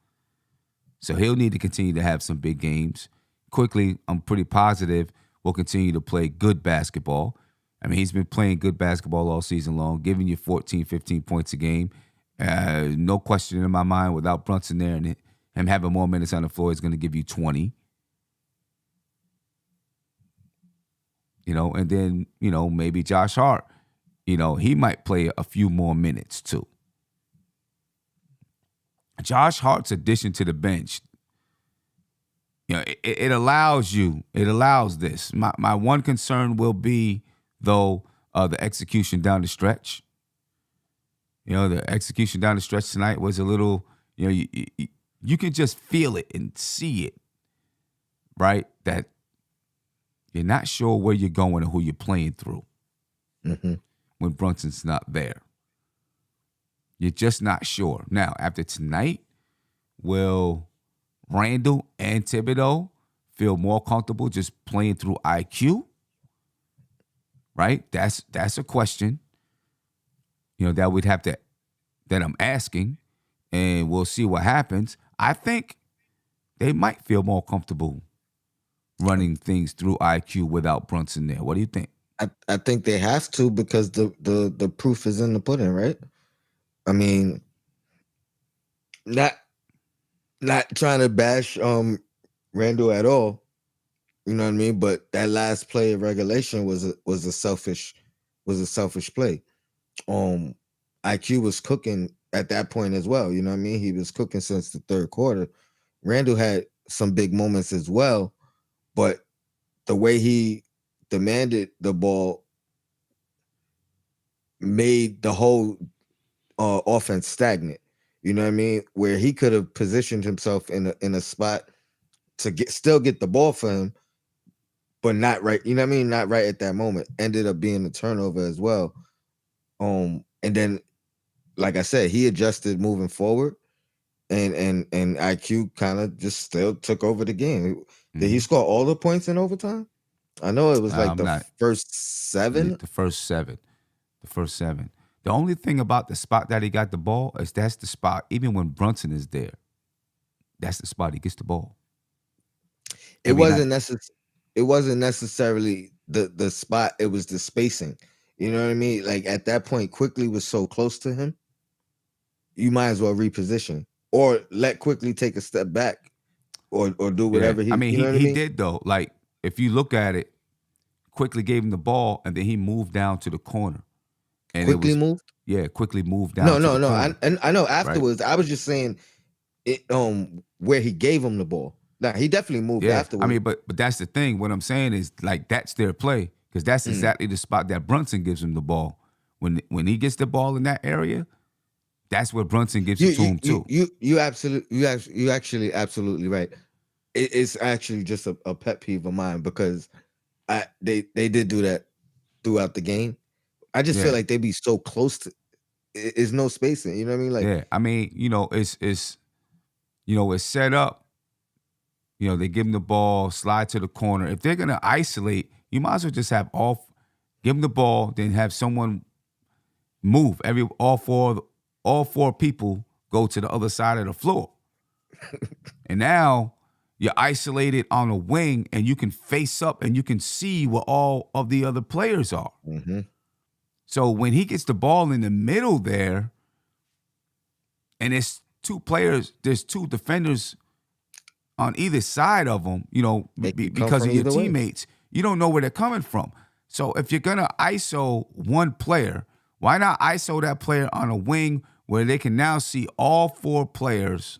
So he'll need to continue to have some big games. Quickley, I'm pretty positive, will continue to play good basketball. I mean, he's been playing good basketball all season long, giving you 14, 15 points a game. No question in my mind, without Brunson there and him having more minutes on the floor, he's going to give you 20. And then, maybe Josh Hart, he might play a few more minutes too. Josh Hart's addition to the bench, it allows this. My one concern will be, though, the execution down the stretch. The execution down the stretch tonight was a little, you can just feel it and see it, right? That you're not sure where you're going or who you're playing through when Brunson's not there. You're just not sure. Now, after tonight, will Randall and Thibodeau feel more comfortable just playing through IQ? Right? That's a question, that I'm asking, and we'll see what happens. I think they might feel more comfortable running things through IQ without Brunson there. What do you think? I think they have to because the proof is in the pudding, right? I mean, not trying to bash Randall at all, you know what I mean? But that last play of regulation was a selfish play. IQ was cooking at that point as well, you know what I mean? He was cooking since the third quarter. Randall had some big moments as well, but the way he demanded the ball made the whole offense stagnant. You know what I mean? Where he could have positioned himself in a spot to still get the ball for him, but not right. You know what I mean? Not right at that moment. Ended up being a turnover as well. And then, like I said, he adjusted moving forward, and IQ kind of just still took over the game. Did he score all the points in overtime? I know it was like first seven. The first seven. The only thing about the spot that he got the ball is that's the spot, even when Brunson is there, that's the spot he gets the ball. It wasn't necessarily the spot, it was the spacing. You know what I mean? Like at that point, Quickley was so close to him, you might as well reposition or let Quickley take a step back or do whatever he. I mean, you know he did though. Like if you look at it, Quickley gave him the ball and then he moved down to the corner. And Quickley moved? Yeah, Quickley moved down. No. I know afterwards. Right? I was just saying it where he gave him the ball. Now he definitely moved afterwards. I mean, but that's the thing. What I'm saying is like that's their play because that's exactly the spot that Brunson gives him the ball. When he gets the ball in that area, that's where Brunson gives it to him too. You actually absolutely right. It's actually just a pet peeve of mine because they did do that throughout the game. I just feel like they be so close to. It's no spacing. You know what I mean? Like I mean, it's set up. They give him the ball, slide to the corner. If they're gonna isolate, you might as well just have give them the ball, then have someone move. All four people go to the other side of the floor, and now you're isolated on a wing, and you can face up and you can see where all of the other players are. Mm-hmm. So when he gets the ball in the middle there, and there's two defenders on either side of them, because of your teammates, you don't know where they're coming from. So if you're going to ISO one player, why not ISO that player on a wing where they can now see all four players,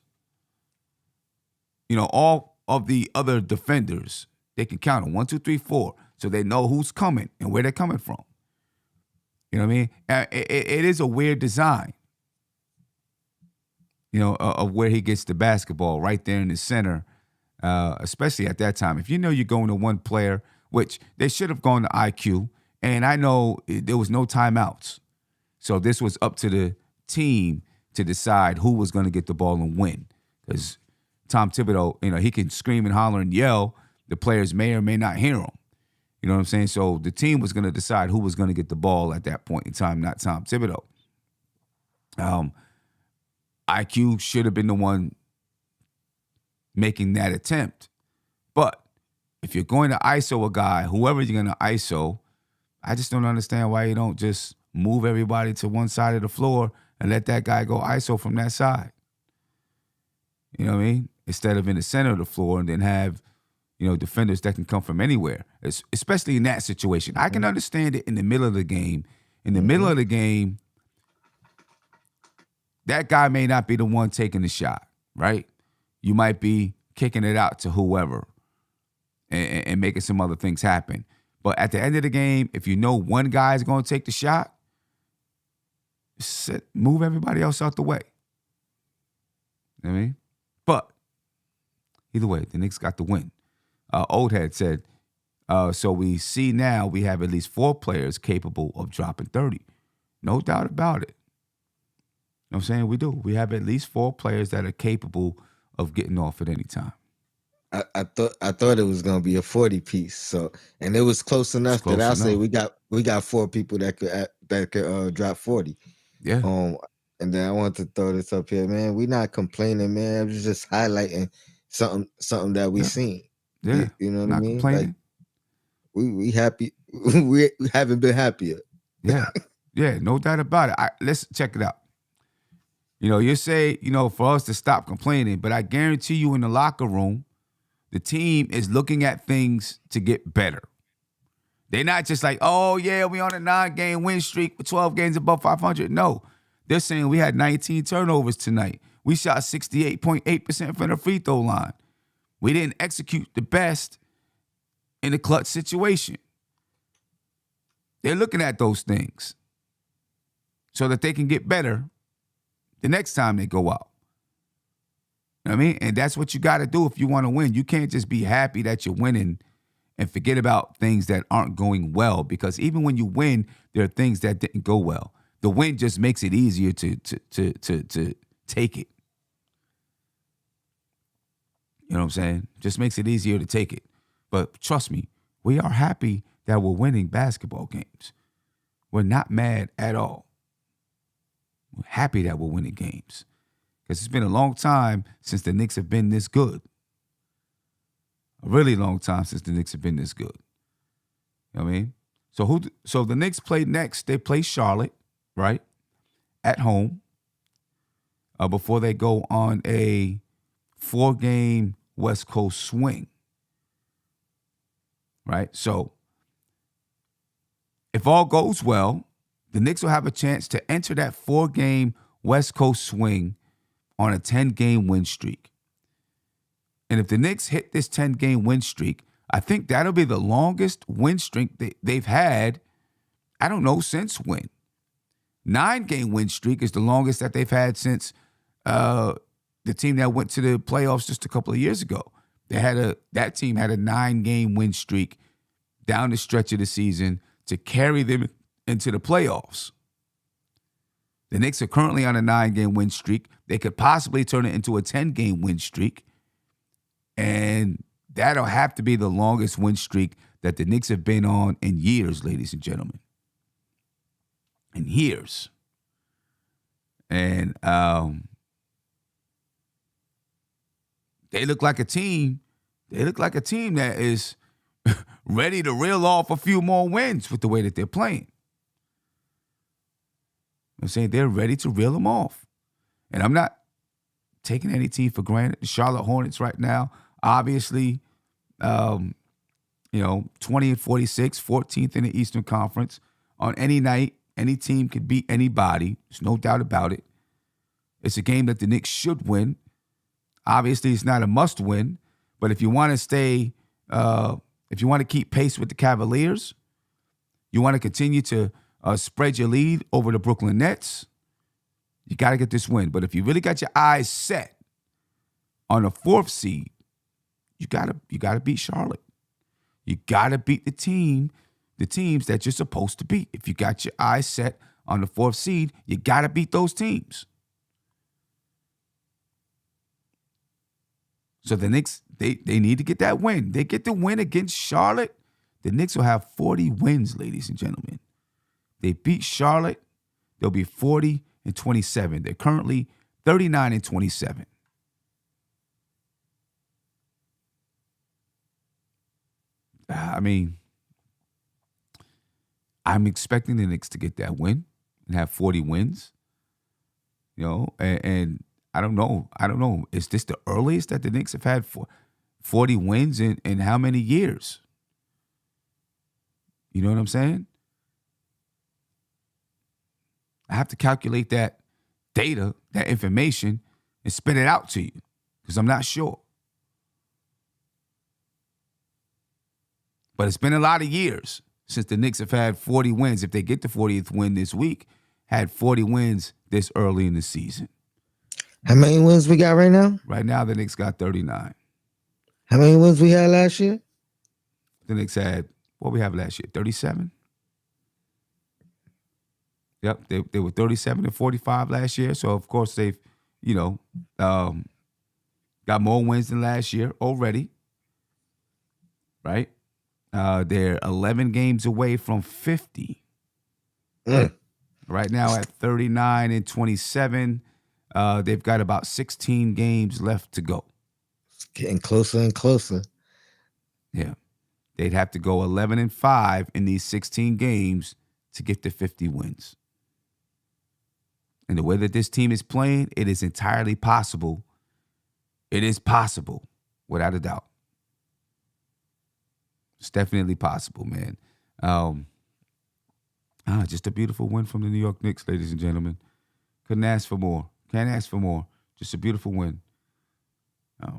all of the other defenders. They can count them 1, 2, 3, 4, so they know who's coming and where they're coming from. You know what I mean? It is a weird design, of where he gets the basketball right there in the center, especially at that time. If you're going to one player, which they should have gone to IQ, and I know there was no timeouts. So this was up to the team to decide who was going to get the ball and when. Because Tom Thibodeau, he can scream and holler and yell. The players may or may not hear him. You know what I'm saying? So the team was going to decide who was going to get the ball at that point in time, not Tom Thibodeau. IQ should have been the one making that attempt. But if you're going to ISO a guy, whoever you're going to ISO, I just don't understand why you don't just move everybody to one side of the floor and let that guy go ISO from that side. You know what I mean? Instead of in the center of the floor and then have, defenders that can come from anywhere, especially in that situation. I can understand it in the middle of the game. In the middle of the game, that guy may not be the one taking the shot, right? You might be kicking it out to whoever and making some other things happen. But at the end of the game, if you know one guy is going to take the shot, move everybody else out the way. You know what I mean? But either way, the Knicks got the win. Old Head said, so we see now we have at least 4 players capable of dropping 30. No doubt about it. You know what I'm saying? We do. We have at least 4 players that are capable of getting off at any time. I thought it was gonna be a 40 piece. So, and it was close enough that I'll say we got 4 people that could drop 40. Yeah. And then I want to throw this up here, man. We not complaining, man. I was just highlighting something that we seen. Yeah. You know what not I mean? Complaining. Like we happy. we haven't been happier. Yeah. Yeah, no doubt about it. Let's check it out. You say, for us to stop complaining, but I guarantee you in the locker room, the team is looking at things to get better. They're not just like, oh, yeah, we on a 9-game win streak with 12 games above 500. No, they're saying we had 19 turnovers tonight. We shot 68.8% from the free throw line. We didn't execute the best in the clutch situation. They're looking at those things so that they can get better the next time they go out. You know what I mean? And that's what you got to do if you want to win. You can't just be happy that you're winning and forget about things that aren't going well, because even when you win, there are things that didn't go well. The win just makes it easier to take it. You know what I'm saying? Just makes it easier to take it. But trust me, we are happy that we're winning basketball games. We're not mad at all. We're happy that we're winning games. Because it's been a long time since the Knicks have been this good. A really long time since the Knicks have been this good. You know what I mean? So the Knicks play next. They play Charlotte, right? At home. Before they go on a 4-game West Coast swing. Right? So if all goes well, the Knicks will have a chance to enter that 4-game West Coast swing on a 10-game win streak. And if the Knicks hit this 10-game win streak, I think that'll be the longest win streak they've had, I don't know, since when? 9-game win streak is the longest that they've had since the team that went to the playoffs just a couple of years ago. That team had a 9-game win streak down the stretch of the season to carry them into the playoffs. The Knicks are currently on a 9-game win streak. They could possibly turn it into a 10-game win streak. And that'll have to be the longest win streak that the Knicks have been on in years, ladies and gentlemen. In years. And they look like a team. They look like a team that is ready to reel off a few more wins with the way that they're playing. I'm saying they're ready to reel them off. And I'm not taking any team for granted. The Charlotte Hornets right now, obviously, 20 and 46, 14th in the Eastern Conference. On any night, any team could beat anybody. There's no doubt about it. It's a game that the Knicks should win. Obviously, it's not a must win, but if you want to stay, if you want to keep pace with the Cavaliers, you want to continue to spread your lead over the Brooklyn Nets, you got to get this win. But if you really got your eyes set on a 4th seed, you gotta beat Charlotte. You gotta beat the teams that you're supposed to beat. If you got your eyes set on the 4th seed, you gotta beat those teams. So the Knicks, they need to get that win. They get the win against Charlotte, The Knicks will have 40 wins, ladies and gentlemen. They beat Charlotte. They'll be 40-27. They're currently 39-27. I mean, I'm expecting the Knicks to get that win and have 40 wins. You know, and I don't know. Is this the earliest that the Knicks have had 40 wins in how many years? You know what I'm saying? I have to calculate that data, that information, and spit it out to you because I'm not sure. But it's been a lot of years since the Knicks have had 40 wins. If they get the 40th win this week, had 40 wins this early in the season. How many wins we got right now? Right now, the Knicks got 39. How many wins we had last year? The Knicks had, what we have last year, 37? Yep, they were 37-45 last year. So, of course, they've, got more wins than last year already, right? They're 11 games away from 50. Right now at 39-27. They've got about 16 games left to go. It's getting closer and closer. Yeah. They'd have to go 11-5 in these 16 games to get to 50 wins. And the way that this team is playing, it is entirely possible. It is possible, without a doubt. It's definitely possible, man. Just a beautiful win from the New York Knicks, ladies and gentlemen. Couldn't ask for more. Can't ask for more. Just a beautiful win. I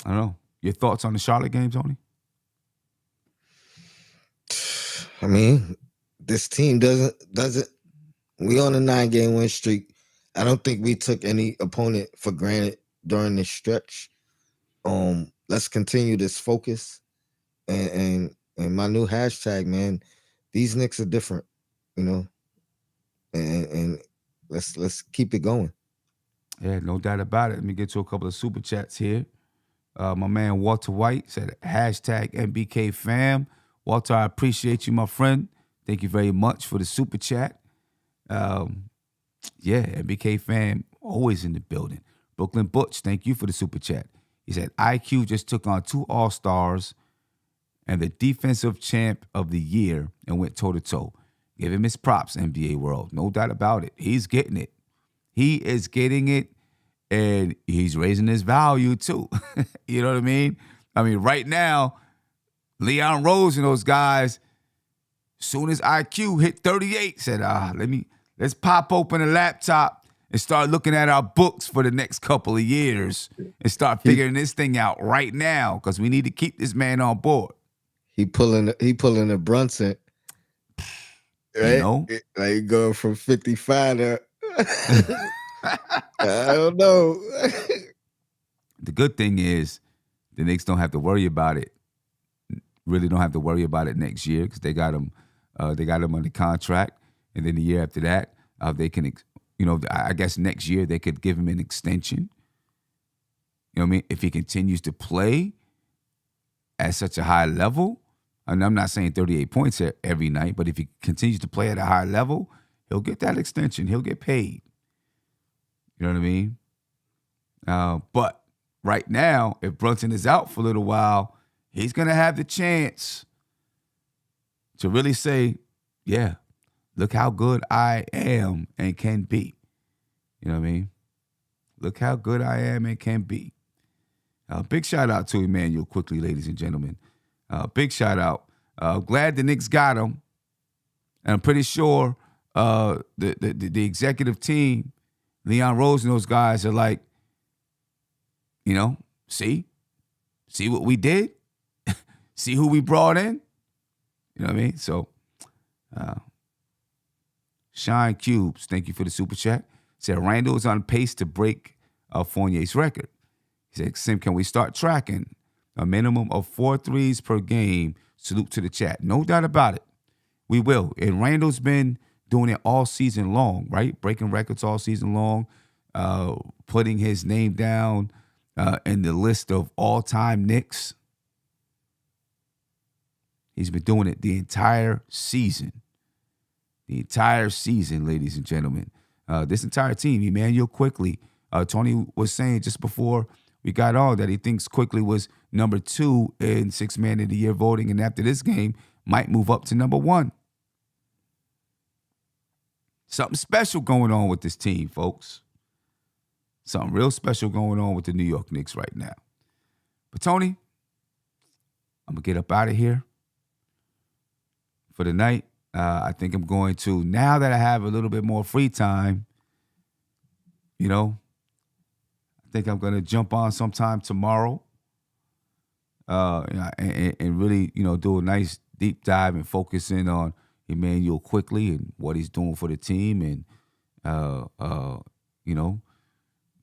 don't know. Your thoughts on the Charlotte game, Tony? I mean, this team doesn't. We on a 9-game win streak. I don't think we took any opponent for granted during this stretch. Let's continue this focus. And my new hashtag, man, these Knicks are different, and let's keep it going. Yeah, no doubt about it. Let me get to a couple of super chats here. My man Walter White said, hashtag MBK fam. Walter, I appreciate you, my friend. Thank you very much for the super chat. MBK fam, always in the building. Brooklyn Butch, thank you for the super chat. He said, IQ just took on 2 All-Stars and the defensive champ of the year and went toe-to-toe. Give him his props, NBA world. No doubt about it. He's getting it. He is getting it, and he's raising his value, too. You know what I mean? Right now, Leon Rose and those guys, soon as IQ hit 38, said, let's pop open a laptop and start looking at our books for the next couple of years and start figuring this thing out right now because we need to keep this man on board. He pulling a Brunson. Right? Like going from 55 to I don't know. The good thing is the Knicks don't have to worry about it. Really don't have to worry about it next year because they got him under contract. And then the year after that, they can, I guess next year they could give him an extension. You know what I mean? If he continues to play at such a high level, and I'm not saying 38 points every night, but if he continues to play at a high level, he'll get that extension. He'll get paid. You know what I mean? But right now, if Brunson is out for a little while, he's going to have the chance to really say, yeah, look how good I am and can be. You know what I mean? Look how good I am and can be. Big shout out to Emmanuel Quickley, ladies and gentlemen. Big shout out. Glad the Knicks got him. And I'm pretty sure the executive team, Leon Rose and those guys are like, see what we did? See who we brought in? You know what I mean? So, Shine Cubes, thank you for the super chat. Said Randall is on pace to break Fournier's record. He said, Sim, can we start tracking a minimum of 4 threes per game? Salute to the chat. No doubt about it. We will. And Randall's been doing it all season long, right? Breaking records all season long, putting his name down in the list of all-time Knicks. He's been doing it the entire season. The entire season, ladies and gentlemen. This entire team, Emmanuel Quickley. Tony was saying just before we got on that he thinks Quickley was number 2 in Sixth Man of the Year voting, and after this game, might move up to number 1. Something special going on with this team, folks. Something real special going on with the New York Knicks right now. But Tony, I'm going to get up out of here for the night. I think I'm going to, now that I have a little bit more free time, I think I'm going to jump on sometime tomorrow and really, do a nice deep dive and focus in on Emmanuel Quickley and what he's doing for the team and,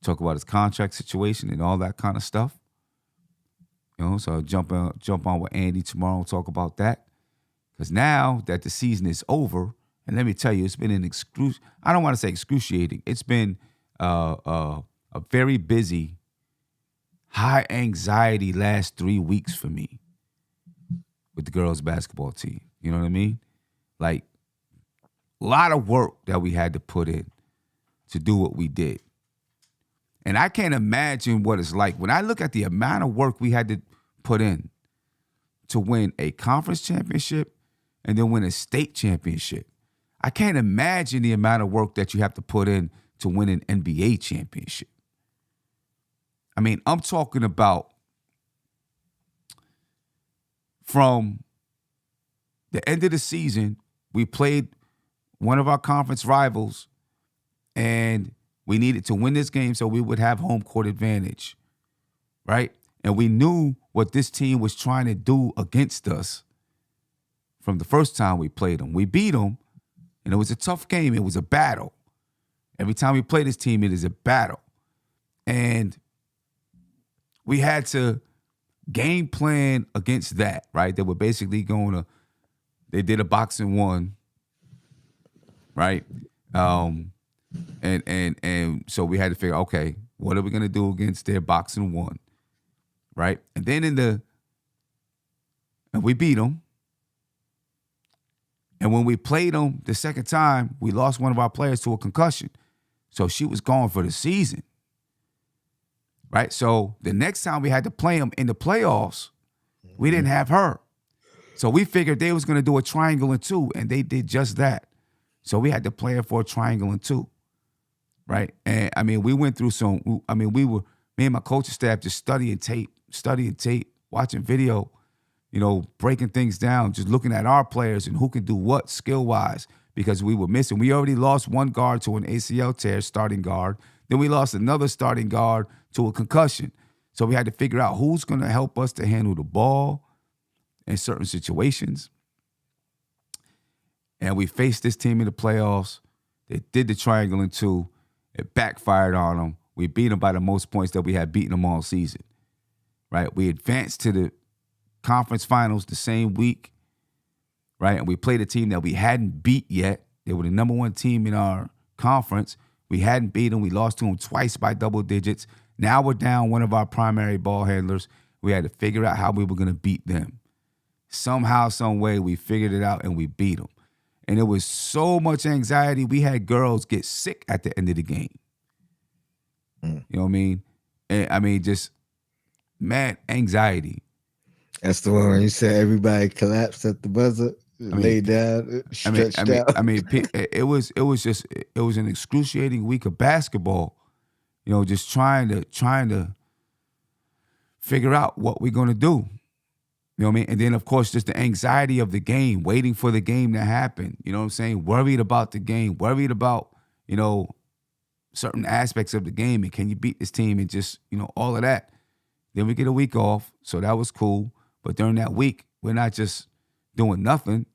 talk about his contract situation and all that kind of stuff. So I'll jump on with Andy tomorrow and talk about that. Because now that the season is over, and let me tell you, it's been I don't want to say excruciating. It's been a very busy, high anxiety last 3 weeks for me with the girls' basketball team. You know what I mean? Like, a lot of work that we had to put in to do what we did. And I can't imagine what it's like when I look at the amount of work we had to put in to win a conference championship and then win a state championship. I can't imagine the amount of work that you have to put in to win an NBA championship. I mean, I'm talking about from the end of the season, we played one of our conference rivals and we needed to win this game so we would have home court advantage, right? And we knew what this team was trying to do against us from the first time we played them. We beat them, and it was a tough game. It was a battle. Every time we play this team, it is a battle. And we had to game plan against that, right? They were basically they did a boxing one, right? And so we had to figure, okay, what are we going to do against their boxing one, right? And then and we beat them. And when we played them the second time, we lost one of our players to a concussion. So she was gone for the season, right? So the next time we had to play them in the playoffs, we didn't have her. So we figured they was going to do a triangle and 2, and they did just that. So we had to play her for a triangle and 2, right? And, I mean, we went through me and my coaching staff just studying tape, watching video, breaking things down, just looking at our players and who can do what skill-wise because we were missing. We already lost one guard to an ACL tear, starting guard. Then we lost another starting guard to a concussion. So we had to figure out who's going to help us to handle the ball in certain situations. And we faced this team in the playoffs. They did the triangle in 2. It backfired on them. We beat them by the most points that we had beaten them all season, right? We advanced to the conference finals the same week, right? And we played a team that we hadn't beat yet. They were the number 1 team in our conference. We hadn't beat them. We lost to them twice by double digits. Now we're down one of our primary ball handlers. We had to figure out how we were going to beat them. Somehow, some way, we figured it out and we beat them. And it was so much anxiety. We had girls get sick at the end of the game. You know what I mean? And, I mean, just mad anxiety. That's the one where you said everybody collapsed at the buzzer, lay down, stretched out. It was an excruciating week of basketball. Just trying to figure out what we're gonna do. You know what I mean? And then of course just the anxiety of the game, waiting for the game to happen. You know what I'm saying? Worried about the game, worried about certain aspects of the game, and can you beat this team, and just all of that. Then we get a week off, so that was cool. But during that week, we're not just doing nothing.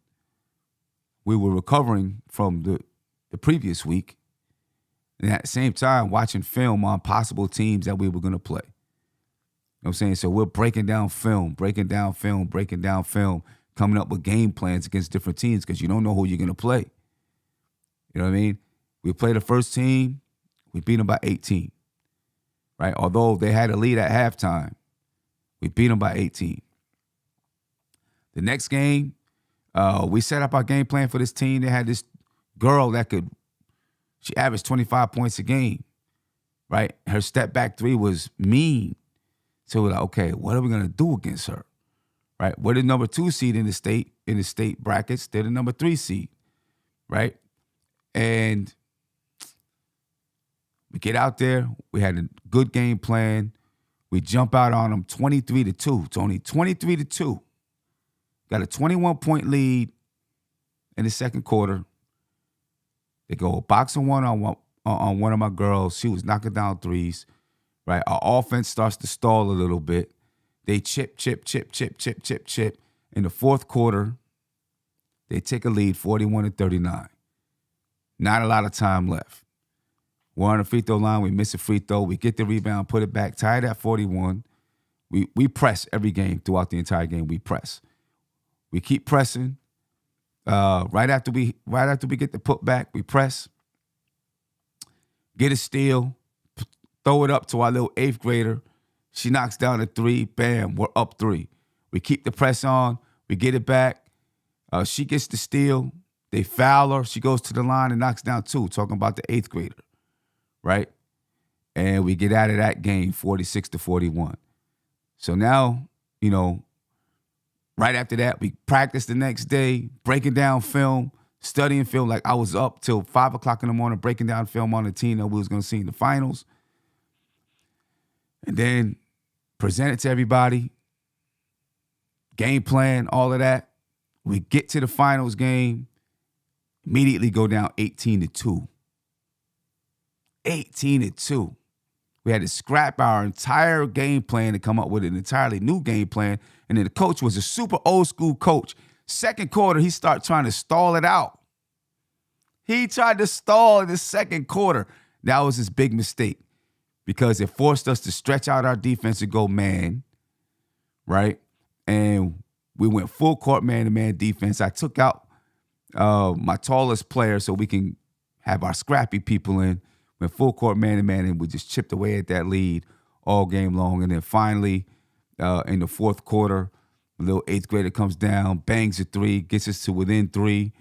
We were recovering from the previous week. And at the same time, watching film on possible teams that we were going to play. You know what I'm saying? So we're breaking down film, coming up with game plans against different teams because you don't know who you're going to play. You know what I mean? We played the first team. We beat them by 18, right? Although they had a lead at halftime, we beat them by 18. The next game, we set up our game plan for this team. They had this girl she averaged 25 points a game, right? Her step back three was mean. So we're like, okay, what are we gonna do against her? Right? We're the number 2 seed in the state brackets. They're the number 3 seed, right? And we get out there. We had a good game plan. We jump out on them 23-2. Tony, 23-2. Got a 21-point lead in the second quarter. They go boxing one on one of my girls. She was knocking down threes. Right? Our offense starts to stall a little bit. They chip. In the fourth quarter, they take a lead 41-39. Not a lot of time left. We're on the free throw line. We miss a free throw. We get the rebound, put it back, tie it at 41. We press every game throughout the entire game. We press. We keep pressing. Right after we get the putback, we press. Get a steal. Throw it up to our little 8th grader. She knocks down a 3. Bam, we're up 3. We keep the press on. We get it back. She gets the steal. They foul her. She goes to the line and knocks down 2, talking about the 8th grader, right? And we get out of that game 46-41. So now, right after that, we practice the next day, breaking down film, studying film. Like I was up till 5 o'clock in the morning breaking down film on the team that we was going to see in the finals. And then present it to everybody, game plan, all of that. We get to the finals game, immediately go down 18-2. 18-2. We had to scrap our entire game plan to come up with an entirely new game plan. And then the coach was a super old school coach. Second quarter, he started trying to stall it out. He tried to stall in the second quarter. That was his big mistake, because it forced us to stretch out our defense and go man, right? And we went full court man-to-man defense. I took out my tallest player so we can have our scrappy people in. Went full court man-to-man, and we just chipped away at that lead all game long. And then finally, in the fourth quarter, a little 8th grader comes down, bangs a 3, gets us to within 3.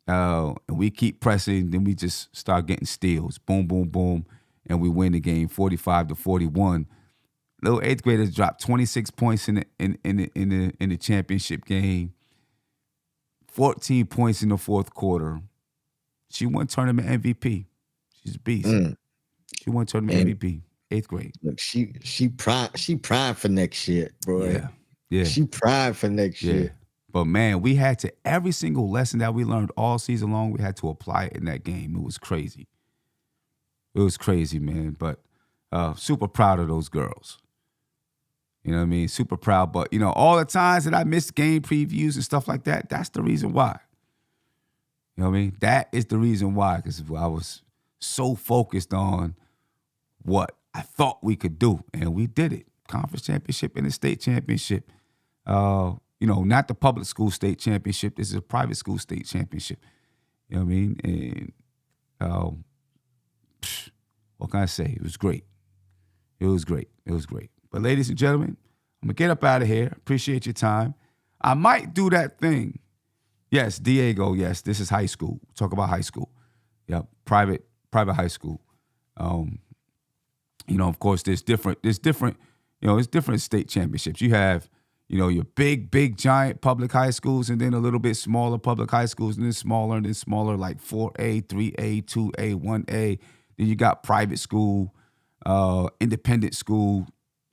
And we keep pressing. Then we just start getting steals. Boom, boom, boom. And we win the game 45-41. Little 8th graders dropped 26 points in the championship game. 14 points in the fourth quarter. She won tournament MVP. She's a beast. She won tournament MVP. 8th grade. Look, she primed for next year, bro. Yeah. She primed for next year. But man, we had to, every single lesson that we learned all season long, we had to apply it in that game. It was crazy. It was crazy, man. But super proud of those girls. You know what I mean? Super proud. But, all the times that I missed game previews and stuff like that, that's the reason why. You know what I mean? That is the reason why, because I was so focused on what I thought we could do, and we did it. Conference championship and the state championship. Not the public school state championship. This is a private school state championship. You know what I mean? And what can I say? It was great. It was great. But ladies and gentlemen, I'm going to get up out of here. Appreciate your time. I might do that thing. Yes, Diego, yes, this is high school. Talk about high school. Yeah, private high school. Of course, there's different, it's different state championships. You have, your big, giant public high schools, and then a little bit smaller public high schools, and then smaller, like 4A, 3A, 2A, 1A. Then you got private school, independent school,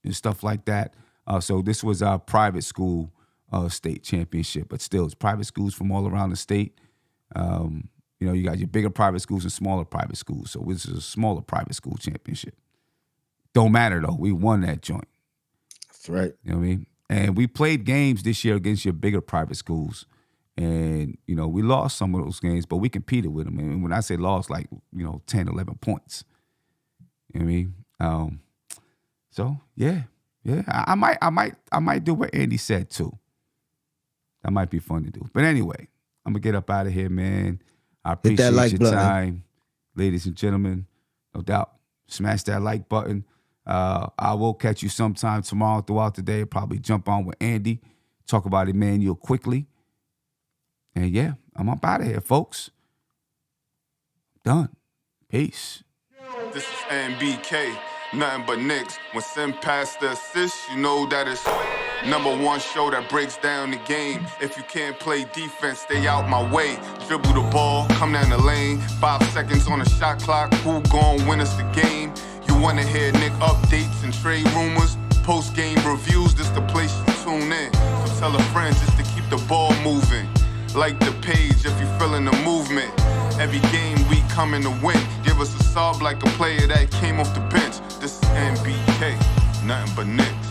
and stuff like that. So this was our private school state championship, but still, it's private schools from all around the state. You got your bigger private schools and smaller private schools. So this is a smaller private school championship. Don't matter, though. We won that joint. That's right. You know what I mean? And we played games this year against your bigger private schools. And, we lost some of those games, but we competed with them. And when I say lost, 10, 11 points. You know what I mean? So, yeah. I might do what Andy said, too. That might be fun to do. But anyway, I'm going to get up out of here, man. I appreciate your time, ladies and gentlemen. No doubt. Smash that like button. I will catch you sometime tomorrow throughout the day. Probably jump on with Andy, talk about Emmanuel Quickley. And yeah, I'm up out of here, folks. Done. Peace. This is NBK, nothing but Knicks. When Sim passed the assist, you know that it's #1 show that breaks down the game. If you can't play defense, stay out my way. Dribble the ball, come down the lane. 5 seconds on the shot clock, who gon' win us the game? You wanna hear Nick updates and trade rumors? Postgame reviews, this the place to tune in. So tell a friend just to keep the ball moving. Like the page if you feeling the movement. Every game we coming to win. Give us a sub like a player that came off the bench. This is NBK, nothing but Knicks.